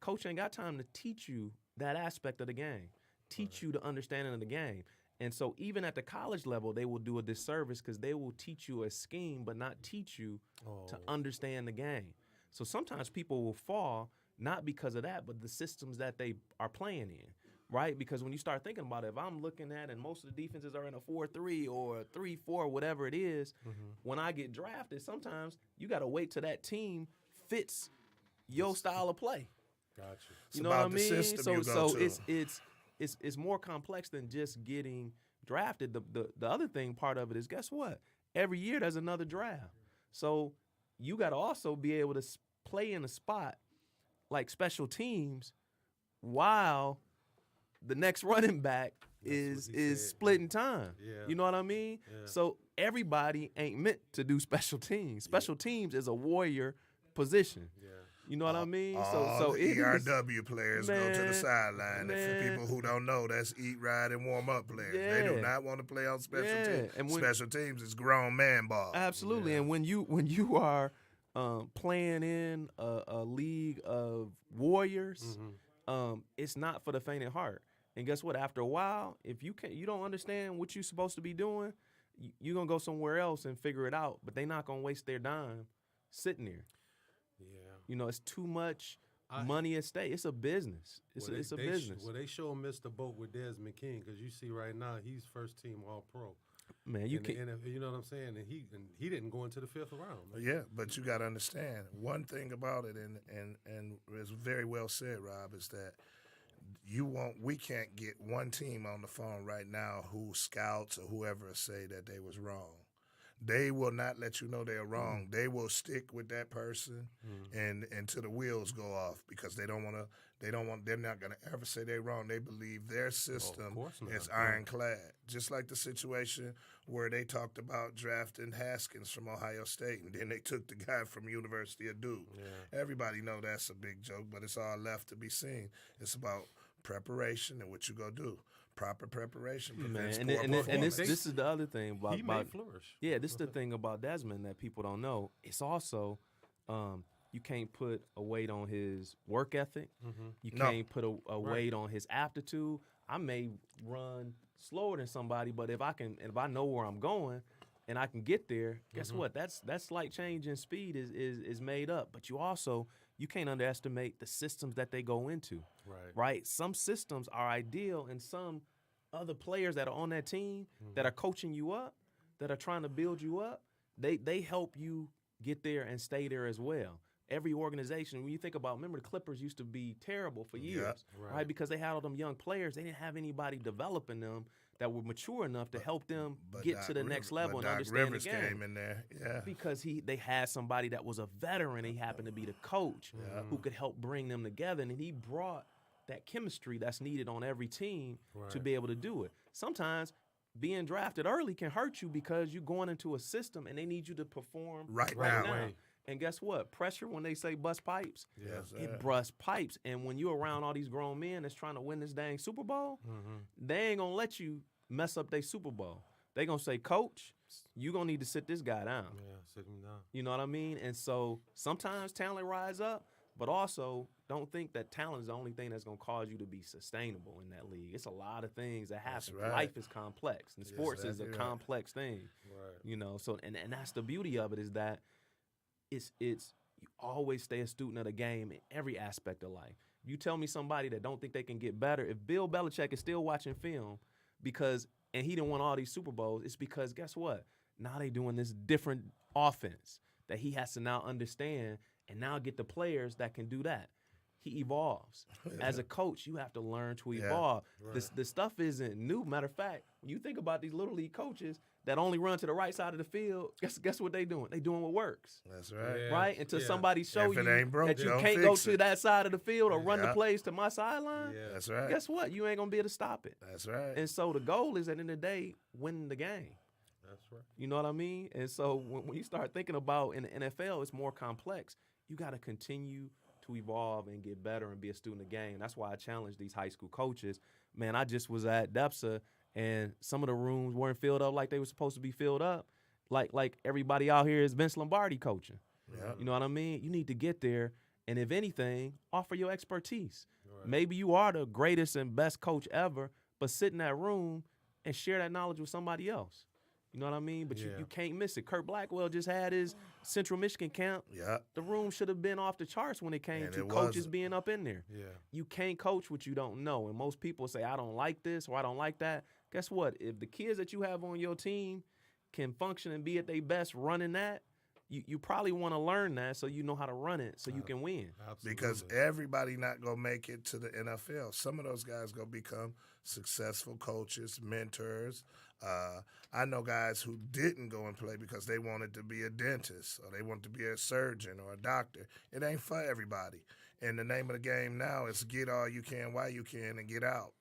coach ain't got time to teach you that aspect of the game, teach you the understanding of the game. And so even at the college level, they will do a disservice because they will teach you a scheme but not teach you to understand the game. So sometimes people will fall not because of that, but the systems that they are playing in, right? Because when you start thinking about it, if I'm looking at, and most of the defenses are in a 4-3 or a 3-4, whatever it is, when I get drafted, sometimes you got to wait till that team fits your style of play. Gotcha. You know what I mean? So it's more complex than just getting drafted. The other thing, part of it is, guess what? Every year there's another draft. So you got to also be able to play in a spot like special teams while the next running back is splitting time. Yeah. You know what I mean? Yeah. So everybody ain't meant to do special teams. Special teams is a warrior position. Yeah. You know what I mean? All it the is- ERW players go to the Man, sideline. And for man. people who don't know, that's eat, ride, and warm up players. They do Yeah. not want to play on special Yeah, teams. and when- Special teams is grown man ball. Absolutely. And when you are playing in a league of warriors, it's not for the faint at heart. And guess what? After a while, if you don't understand what you're supposed to be doing, you're gonna go somewhere else and figure it out. But they're not gonna waste their dime sitting there. Yeah. You know, it's too much money at stake. It's a business. It's a business. They sure missed the boat with Desmond King because you see right now he's first team All Pro. Man, you know what I'm saying? And he didn't go into the 5th round. Man. Yeah, but you got to understand one thing about it, and it's very well said, Rob, is that we can't get one team on the phone right now who scouts or whoever say that they was wrong. They will not let you know they're wrong. They will stick with that person and until the wheels go off because they're not gonna ever say they're wrong. They believe their system is ironclad. Just like the situation where they talked about drafting Haskins from Ohio State and then they took the guy from University of Duke. Yeah. Everybody know that's a big joke, but it's all left to be seen. It's about preparation and what you go do. Proper preparation prevents poor performance. And this is the other thing about he may flourish. Yeah, this is the thing about Desmond that people don't know. It's also you can't put a weight on his work ethic. You can't put a weight on his aptitude. I may run slower than somebody, but if I know where I'm going and I can get there, guess what? That slight change in speed is made up. But you can't underestimate the systems that they go into. Right? Some systems are ideal, and some other players that are on that team that are coaching you up, that are trying to build you up, they help you get there and stay there as well. Every organization, when you think about, remember the Clippers used to be terrible for years, right? Because they had all them young players. They didn't have anybody developing them that were mature enough to help them get to the next level and understand the game. Came in there, because they had somebody that was a veteran. He happened to be the coach who could help bring them together, and he brought that chemistry that's needed on every team to be able to do it. Sometimes being drafted early can hurt you because you're going into a system and they need you to perform right now. And guess what? Pressure, when they say bust pipes, it busts pipes. And when you're around all these grown men that's trying to win this dang Super Bowl, they ain't going to let you mess up their Super Bowl. They going to say, Coach, you going to need to sit this guy down. Yeah, sit him down. You know what I mean? And so sometimes talent rise up, but also don't think that talent is the only thing that's going to cause you to be sustainable in that league. It's a lot of things that happen. Life is complex, and sports is a complex thing. You know, so and that's the beauty of it, is that it's you always stay a student of the game in every aspect of life. You tell me somebody that don't think they can get better, if Bill Belichick is still watching film and he didn't win all these Super Bowls, it's because guess what? Now they doing this different offense that he has to now understand and now get the players that can do that. He evolves. As a coach, you have to learn to evolve. The stuff isn't new. Matter of fact, when you think about these little league coaches that only run to the right side of the field, guess what they doing? They doing what works. That's right. Right? Until somebody show you broke, that you can't go to that side of the field or run the Yeah. plays to my sideline. Yeah. That's right. Guess what? You ain't going to be able to stop it. That's right. And so the goal is, at the end of the day, winning the game. That's right. You know what I mean? And so when you start thinking about in the NFL, it's more complex. You got to continue to evolve and get better and be a student of the game. That's why I challenge these high school coaches. Man, I just was at DEPSA, and some of the rooms weren't filled up like they were supposed to be filled up. Like everybody out here is Vince Lombardi coaching. Yeah. You know what I mean? You need to get there, and if anything, offer your expertise. Maybe you are the greatest and best coach ever, but sit in that room and share that knowledge with somebody else. You know what I mean? But you can't miss it. Kurt Blackwell just had his Central Michigan camp. Yeah. The room should have been off the charts when it came And to it coaches wasn't. being up in there. Yeah. You can't coach what you don't know. And most people say, I don't like this or I don't like that. Guess what? If the kids that you have on your team can function and be at their best running that, you probably want to learn that so you know how to run it so you can win. Absolutely. Because everybody not going to make it to the NFL. Some of those guys going to become successful coaches, mentors. I know guys who didn't go and play because they wanted to be a dentist or they wanted to be a surgeon or a doctor. It ain't for everybody. And the name of the game now is get all you can while you can and get out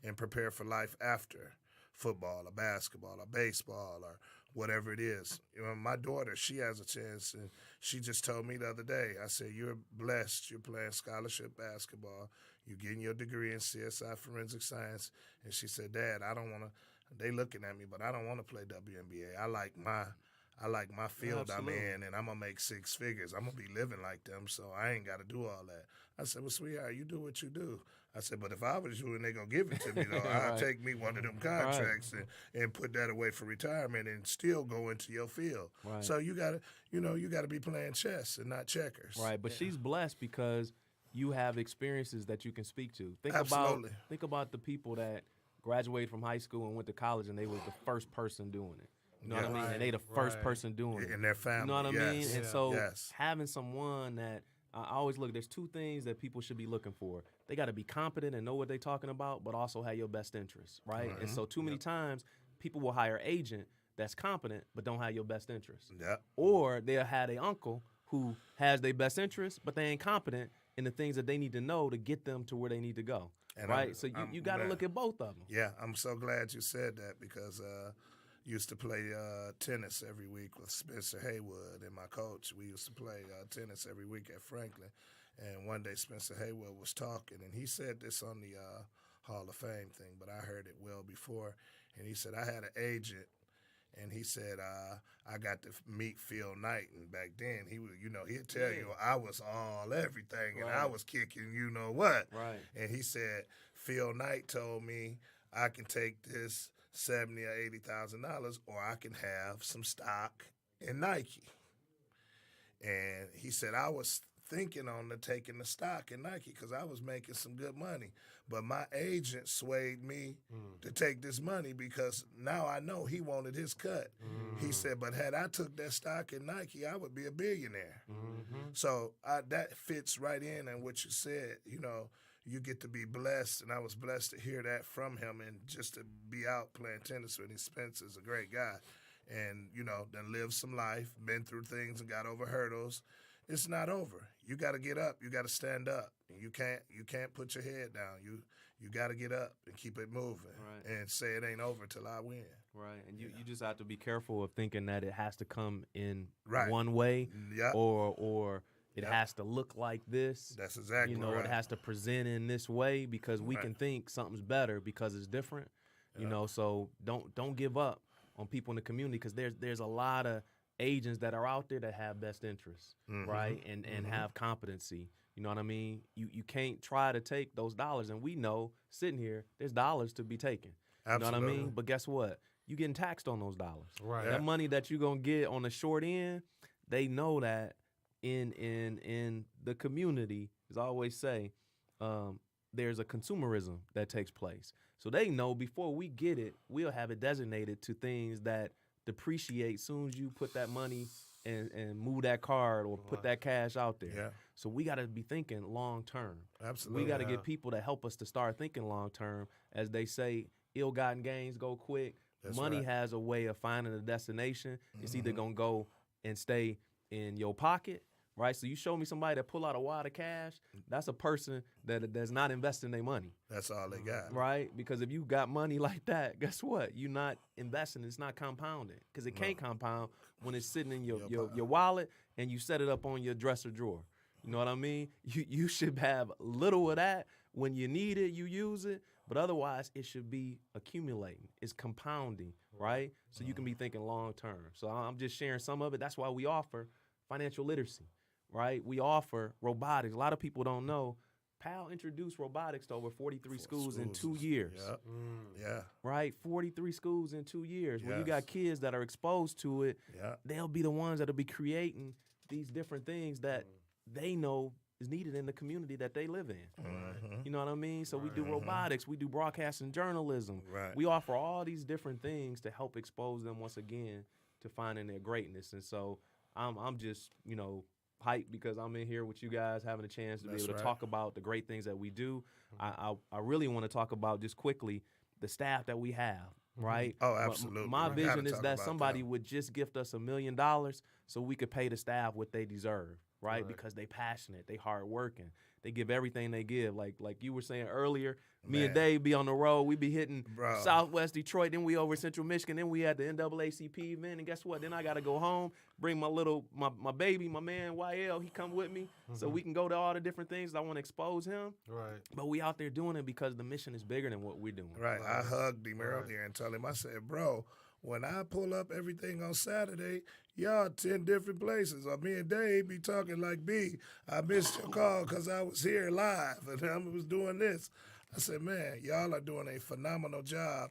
and prepare for life after football or basketball or baseball or whatever it is. You know, my daughter, she has a chance, and she just told me the other day, I said, you're blessed. You're playing scholarship basketball. You're getting your degree in CSI forensic science. And she said, Dad, I don't want to, they looking at me, but I don't want to play WNBA. I like my field I'm in, and I'm going to make six figures. I'm going to be living like them, so I ain't got to do all that. I said, well, sweetheart, you do what you do. I said, but if I was you and they going to give it to me, though, I'd take me one of them contracts and put that away for retirement and still go into your field. Right. So you got to, you got to be playing chess and not checkers. Right, but she's blessed because you have experiences that you can speak to. Think Absolutely. about the people that graduated from high school and went to college and they was the first person doing it. You know what I mean? And they the first person doing it. In their family. You know what I mean? And so Yes. having someone that I always look, there's two things that people should be looking for. They got to be competent and know what they're talking about, but also have your best interests, right? And so too many times people will hire an agent that's competent but don't have your best interests. Yep. Or they'll have an uncle who has their best interests, but they ain't competent in the things that they need to know to get them to where they need to go, And right? So you got to look at both of them. Yeah, I'm so glad you said that because used to play tennis every week with Spencer Haywood and my coach. We used to play tennis every week at Franklin. And one day Spencer Haywood was talking, and he said this on the Hall of Fame thing, but I heard it well before. And he said, I had an agent, and he said, I got to meet Phil Knight. And back then, he would, he'd tell you I was all everything, and I was kicking you know what. Right. And he said, Phil Knight told me I can take this $70,000 or $80,000, or I can have some stock in Nike. And he said, I was thinking on taking the stock in Nike because I was making some good money. But my agent swayed me to take this money because now I know he wanted his cut. He said, but had I took that stock in Nike, I would be a billionaire. So that fits right in what you said, you get to be blessed, and I was blessed to hear that from him and just to be out playing tennis with him. Spencer's a great guy and, then lived some life, been through things and got over hurdles. It's not over. You got to get up. You got to stand up. You can't put your head down. You got to get up and keep it moving and say it ain't over till I win. Right, and you just have to be careful of thinking that it has to come in Right. one way Yep. or it has to look like this. That's exactly right. It has to present in this way because we can think something's better because it's different. So don't give up on people in the community because there's a lot of agents that are out there that have best interests, right, and have competency. You know what I mean? You can't try to take those dollars, and we know sitting here there's dollars to be taken. Absolutely. You know what I mean? But guess what? You getting taxed on those dollars. Right. That money that you're gonna get on the short end, they know that in the community, as I always say, there's a consumerism that takes place. So they know before we get it, we'll have it designated to things that depreciate soon as you put that money and move that card or put that cash out there. Yeah. So we got to be thinking long term. Absolutely. We got to get people to help us to start thinking long term. As they say, ill-gotten gains go quick. That's Money right. has a way of finding a destination. It's either going to go and stay in your pocket, right? So you show me somebody that pull out a wad of cash, that's a person that's not investing their money. That's all they got. Right? Because if you got money like that, guess what? You're not investing. It's not compounding because it can't compound when it's sitting in your wallet and you set it up on your dresser drawer. You know what I mean? You should have little of that. When you need it, you use it. But otherwise, it should be accumulating. It's compounding, right? So you can be thinking long term. So I'm just sharing some of it. That's why we offer financial literacy, right? We offer robotics. A lot of people don't know. PAL introduced robotics to over 43 schools in 2 years. Yep. Yeah. Right? 43 schools in 2 years. When you Yes. got kids that are exposed to it, Yeah. they'll be the ones that'll be creating these different things that they know is needed in the community that they live in. You know what I mean? So we do robotics, we do broadcasting journalism. Right. We offer all these different things to help expose them once again to finding their greatness. And so I'm just, hyped because I'm in here with you guys having a chance to That's be able to right. talk about the great things that we do. I really want to talk about just quickly the staff that we have, right? Oh, absolutely. My We gotta vision is talk that about somebody that. would just gift us $1 million so we could pay the staff what they deserve. right? Because they passionate, they hardworking, they give everything they give. Like you were saying earlier, me and Dave be on the road. We be hitting Southwest Detroit, then we over Central Michigan, then we at the NAACP event, and guess what? Then I got to go home, bring my baby, my man YL. He come with me so we can go to all the different things. I want to expose him. Right. But we out there doing it because the mission is bigger than what we're doing. Right. I hugged him earlier and told him, I said, bro, when I pull up everything on Saturday, y'all 10 different places. Or me and Dave be talking like, B, I missed your call because I was here live and I was doing this. I said, man, y'all are doing a phenomenal job,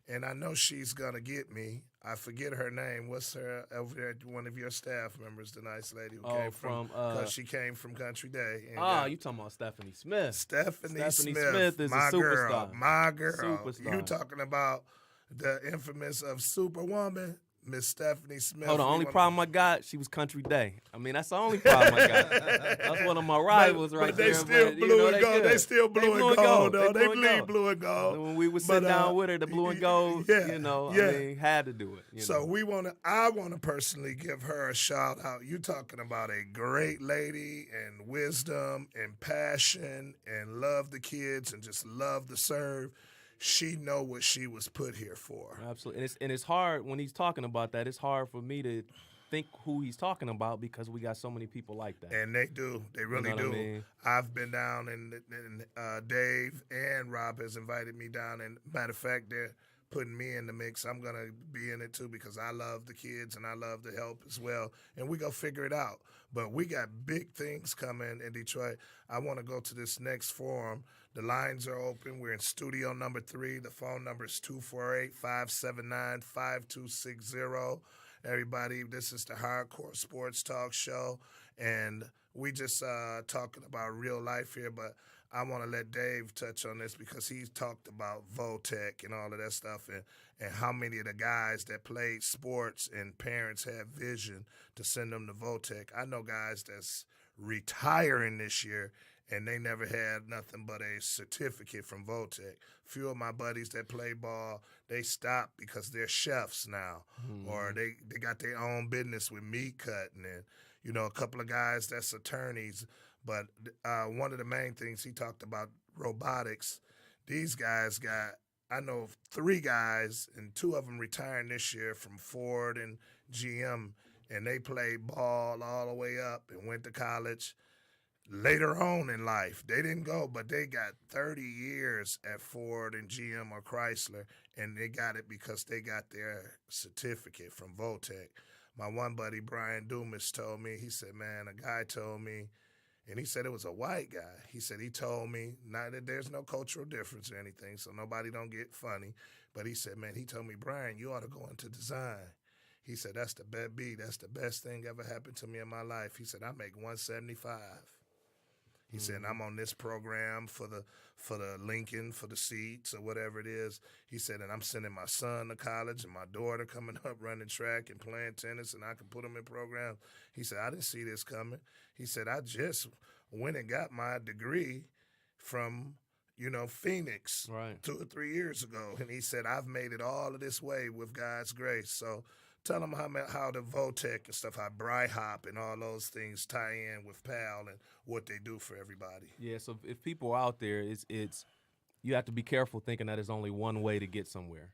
and I know she's going to get me. I forget her name. What's her, over there, one of your staff members, the nice lady who came from, because she came from Country Day. You talking about Stephanie Smith. Stephanie Smith is my a superstar. Girl, my girl. Superstar. You talking about the infamous of Superwoman, Miss Stephanie Smith. Oh, the only problem I got, she was Country Day. I mean, that's the only problem I got. That's one of my rivals right but they there. Still blue and gold. They still blue and gold, though. They bleed blue and gold. And when we would sit down with her, the blue and gold, I mean, had to do it. So I want to personally give her a shout out. You talking about a great lady and wisdom and passion and love the kids and just love to serve. She know what she was put here for. Absolutely. And it's hard when he's talking about that. It's hard for me to think who he's talking about because we got so many people like that. And they do. They really do. I mean? I've been down and Dave and Rob has invited me down. And matter of fact, they're putting me in the mix. I'm going to be in it too because I love the kids and I love the help as well. And we go figure it out. But we got big things coming in Detroit. I want to go to this next forum. The lines are open. We're in studio number 3. The phone number is 248-579-5260. Everybody, this is the Hardcore Sports Talk Show. And we just talking about real life here, but I want to let Dave touch on this because he's talked about Votech and all of that stuff and how many of the guys that played sports and parents had vision to send them to Votech. I know guys that's retiring this year and they never had nothing but a certificate from Votech. Few of my buddies that play ball, they stopped because they're chefs now, or they got their own business with meat cutting, and a couple of guys that's attorneys. But one of the main things he talked about, robotics. These guys I know 3 guys, and 2 of them retiring this year from Ford and GM, and they played ball all the way up and went to college. Later on in life, they didn't go, but they got 30 years at Ford and GM or Chrysler, and they got it because they got their certificate from Votech. My one buddy, Brian Dumas, told me, he said, man, a guy told me, and he said it was a white guy. He said he told me, not that there's no cultural difference or anything, so nobody don't get funny, but he said, man, he told me, Brian, you ought to go into design. He said, that's the best thing ever happened to me in my life. He said, I make $175. He said, I'm on this program for the Lincoln, for the seats or whatever it is. He said, and I'm sending my son to college and my daughter coming up running track and playing tennis, and I can put them in programs. He said, I didn't see this coming. He said, I just went and got my degree from, Phoenix 2 or 3 years ago. And he said, I've made it all of this way with God's grace. So tell them how the Votech and stuff, how BriHop and all those things tie in with PAL and what they do for everybody. Yeah, so if people are out there, it's you have to be careful thinking that there's only one way to get somewhere,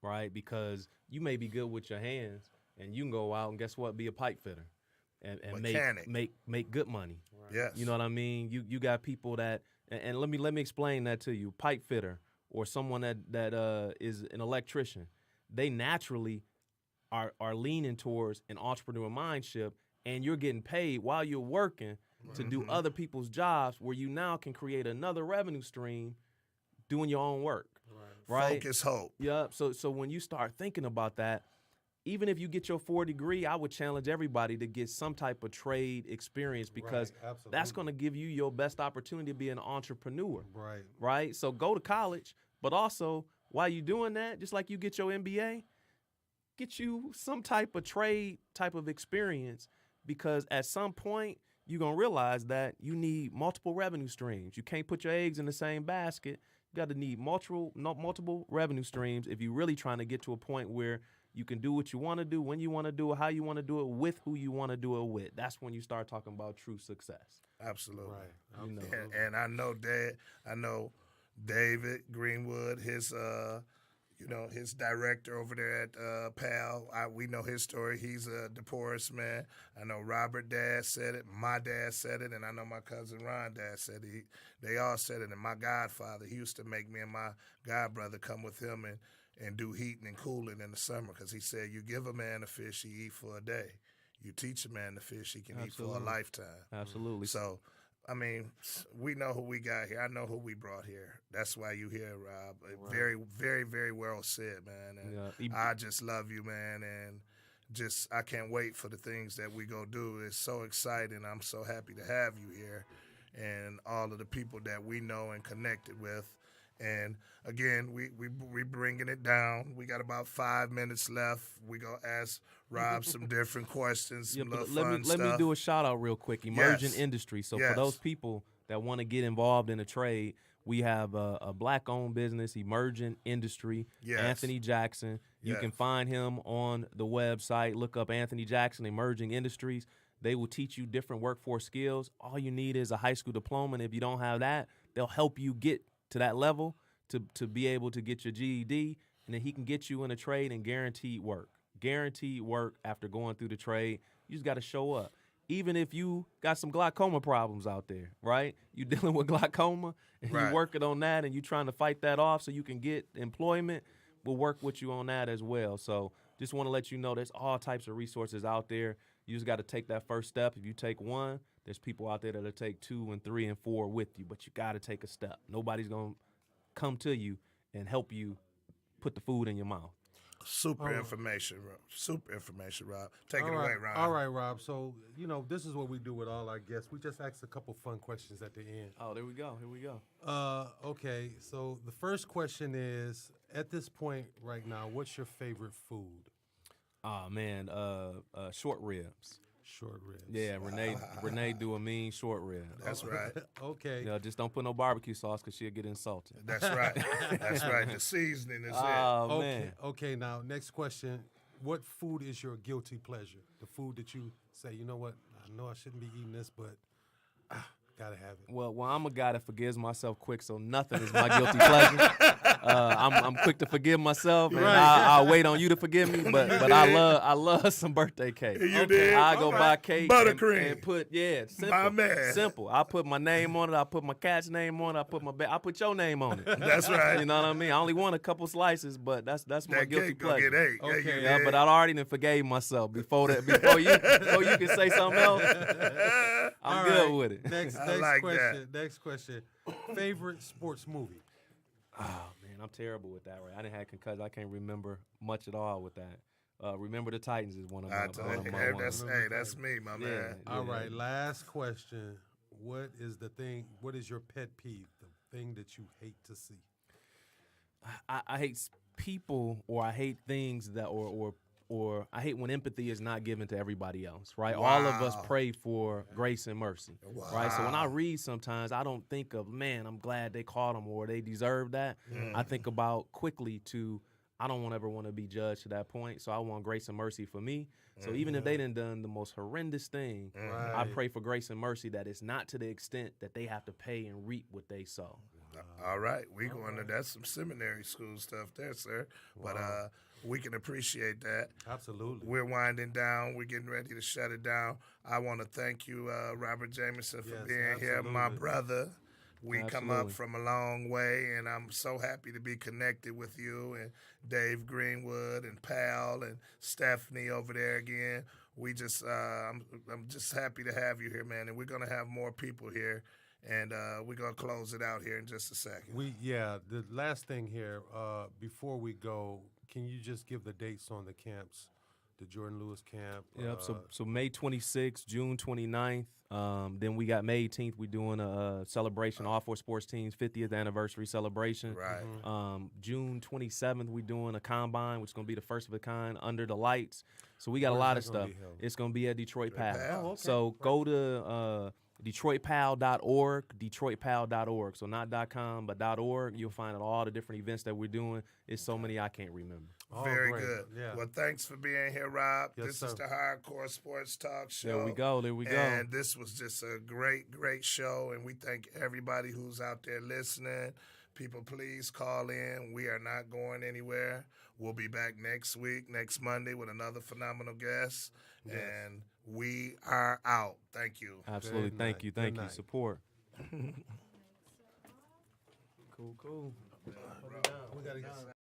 right? Because you may be good with your hands, and you can go out and guess what, be a pipe fitter and make good money. Right. Yes. You know what I mean? You got people that, and let me explain that to you. Pipe fitter or someone that is an electrician, they naturally are leaning towards an entrepreneur mindship, and you're getting paid while you're working to do other people's jobs, where you now can create another revenue stream doing your own work. Right? Focus, hope. Yep. So when you start thinking about that, even if you get your 4 degree, I would challenge everybody to get some type of trade experience because that's going to give you your best opportunity to be an entrepreneur. Right? So go to college, but also while you're doing that, just like you get your MBA, get you some type of trade type of experience, because at some point you're going to realize that you need multiple revenue streams. You can't put your eggs in the same basket. You got to need multiple revenue streams if you're really trying to get to a point where You can do what you want to do, when you want to do it, how you want to do it, with who you want to do it with. That's when you start talking about true success. Absolutely. Right. You know. And I know David Greenwood, his his director over there at PAL. We know his story. He's a DePorus man. I know Robert dad said it. My dad said it, and I know my cousin Ron dad said it. They all said it. And my godfather, he used to make me and my godbrother come with him and do heating and cooling in the summer, because he said, you give a man a fish, he eat for a day. You teach a man to fish, he can eat for a lifetime. Absolutely. So, I mean, we know who we got here. I know who we brought here. That's why you here, Rob. Right. Very, very, very well said, man. And I just love you, man. And just, I can't wait for the things that we go do. It's so exciting. I'm so happy to have you here and all of the people that we know and connected with. And again, we bringing it down. We got about 5 minutes left. We gonna ask Rob some different questions, some little fun stuff. Let me do a shout out real quick. Emerging Yes. industry. So Yes. for those people that want to get involved in a trade, we have a black-owned business, Emerging Industry. Yes. Anthony Jackson. You Yes. can find him on the website. Look up Anthony Jackson Emerging Industries. They will teach you different workforce skills. All you need is a high school diploma, and if you don't have that, they'll help you get to that level to be able to get your GED, and then he can get you in a trade and guaranteed work. Guaranteed work after going through the trade. You just got to show up. Even if you got some glaucoma problems out there, right? You dealing with glaucoma, and Right. you working on that, and you trying to fight that off so you can get employment, we'll work with you on that as well. So just want to let you know there's all types of resources out there. You just got to take that first step. If you take one, there's people out there that'll take 2 and 3 and 4 with you, but you got to take a step. Nobody's going to come to you and help you put the food in your mouth. Super information, Rob. Take it All away, right. Ron. All right, Rob. So, this is what we do with all our guests. We just ask a couple fun questions at the end. Oh, there we go. Here we go. Okay, so the first question is, at this point right now, what's your favorite food? Oh, man, short ribs. Short ribs. Yeah, Renee do a mean short rib. That's right. Okay. Just don't put no barbecue sauce because she'll get insulted. That's right. That's right. The seasoning is Oh, Okay. man. Okay, now, next question. What food is your guilty pleasure? The food that you say, you know what, I know I shouldn't be eating this, but gotta have it. Well, I'm a guy that forgives myself quick, so nothing is my guilty pleasure. I'm quick to forgive myself, and Right. I'll wait on you to forgive me. But I love some birthday cake. You did? I go All buy right. cake Buttercream. and put simple. My man. Simple. I put my name on it. I put my cat's name on it. I put your name on it. That's right. You know what I mean? I only want a couple slices, but that's my That guilty cake gonna pleasure. get 8. Okay. Yeah, but I already done forgave myself before you can say something else. I'm All good right. with it. Next like question. Next question. Favorite sports movie? Oh man, I'm terrible with that. Right, I didn't have concussion. I can't remember much at all with that. Remember the Titans is one of my. I tell one you, of my hey, ones. that's me, my man. All right, last question. What is your pet peeve? The thing that you hate to see? I hate people, or I hate things that, or I hate when empathy is not given to everybody else, right? All of us Wow. pray for grace and mercy, right? So when I read sometimes, I don't think of, man, I'm glad they caught them or they deserve that. I think about quickly I don't ever want to be judged to that point, so I want grace and mercy for me. So even if they done the most horrendous thing, I pray for grace and mercy that it's not to the extent that they have to pay and reap what they sow. All right, we going to that's some seminary school stuff there, sir. But we can appreciate that. Absolutely. We're winding down. We're getting ready to shut it down. I want to thank you, Robert Jameson, for Yes, being here, my absolutely. brother. We come up Absolutely. from a long way, and I'm so happy to be connected with you and Dave Greenwood and Pal and Stephanie over there again. We just, I'm just happy to have you here, man. And we're gonna have more people here, and we're gonna close it out here in just a second. The last thing here, before we go, can you just give the dates on the camps, the Jordan Lewis camp? Yep. So May 26th, June 29th. Then we got May 18th. We're doing a celebration, all 4 sports teams 50th anniversary celebration. Right. June 27th, we're doing a combine, which is gonna be the first of a kind under the lights. So we got Where a lot is of that gonna stuff. be held? It's gonna be at Detroit Pal. Pal. Oh, okay. So go to DetroitPal.org, DetroitPal.org. So not .com, but .org. You'll find out all the different events that we're doing. It's so many I can't remember. Oh, Very great. good. Yeah. Well, thanks for being here, Rob. Yes, This is sir. the Hardcore Sports Talk Show. There we go. There we go. And this was just a great, great show. And we thank everybody who's out there listening. People, please call in. We are not going anywhere. We'll be back next week, next Monday, with another phenomenal guest. Yes. And we are out. Thank you. Absolutely. Good Thank night. you. Thank Good you. night. Support. Cool. We gotta get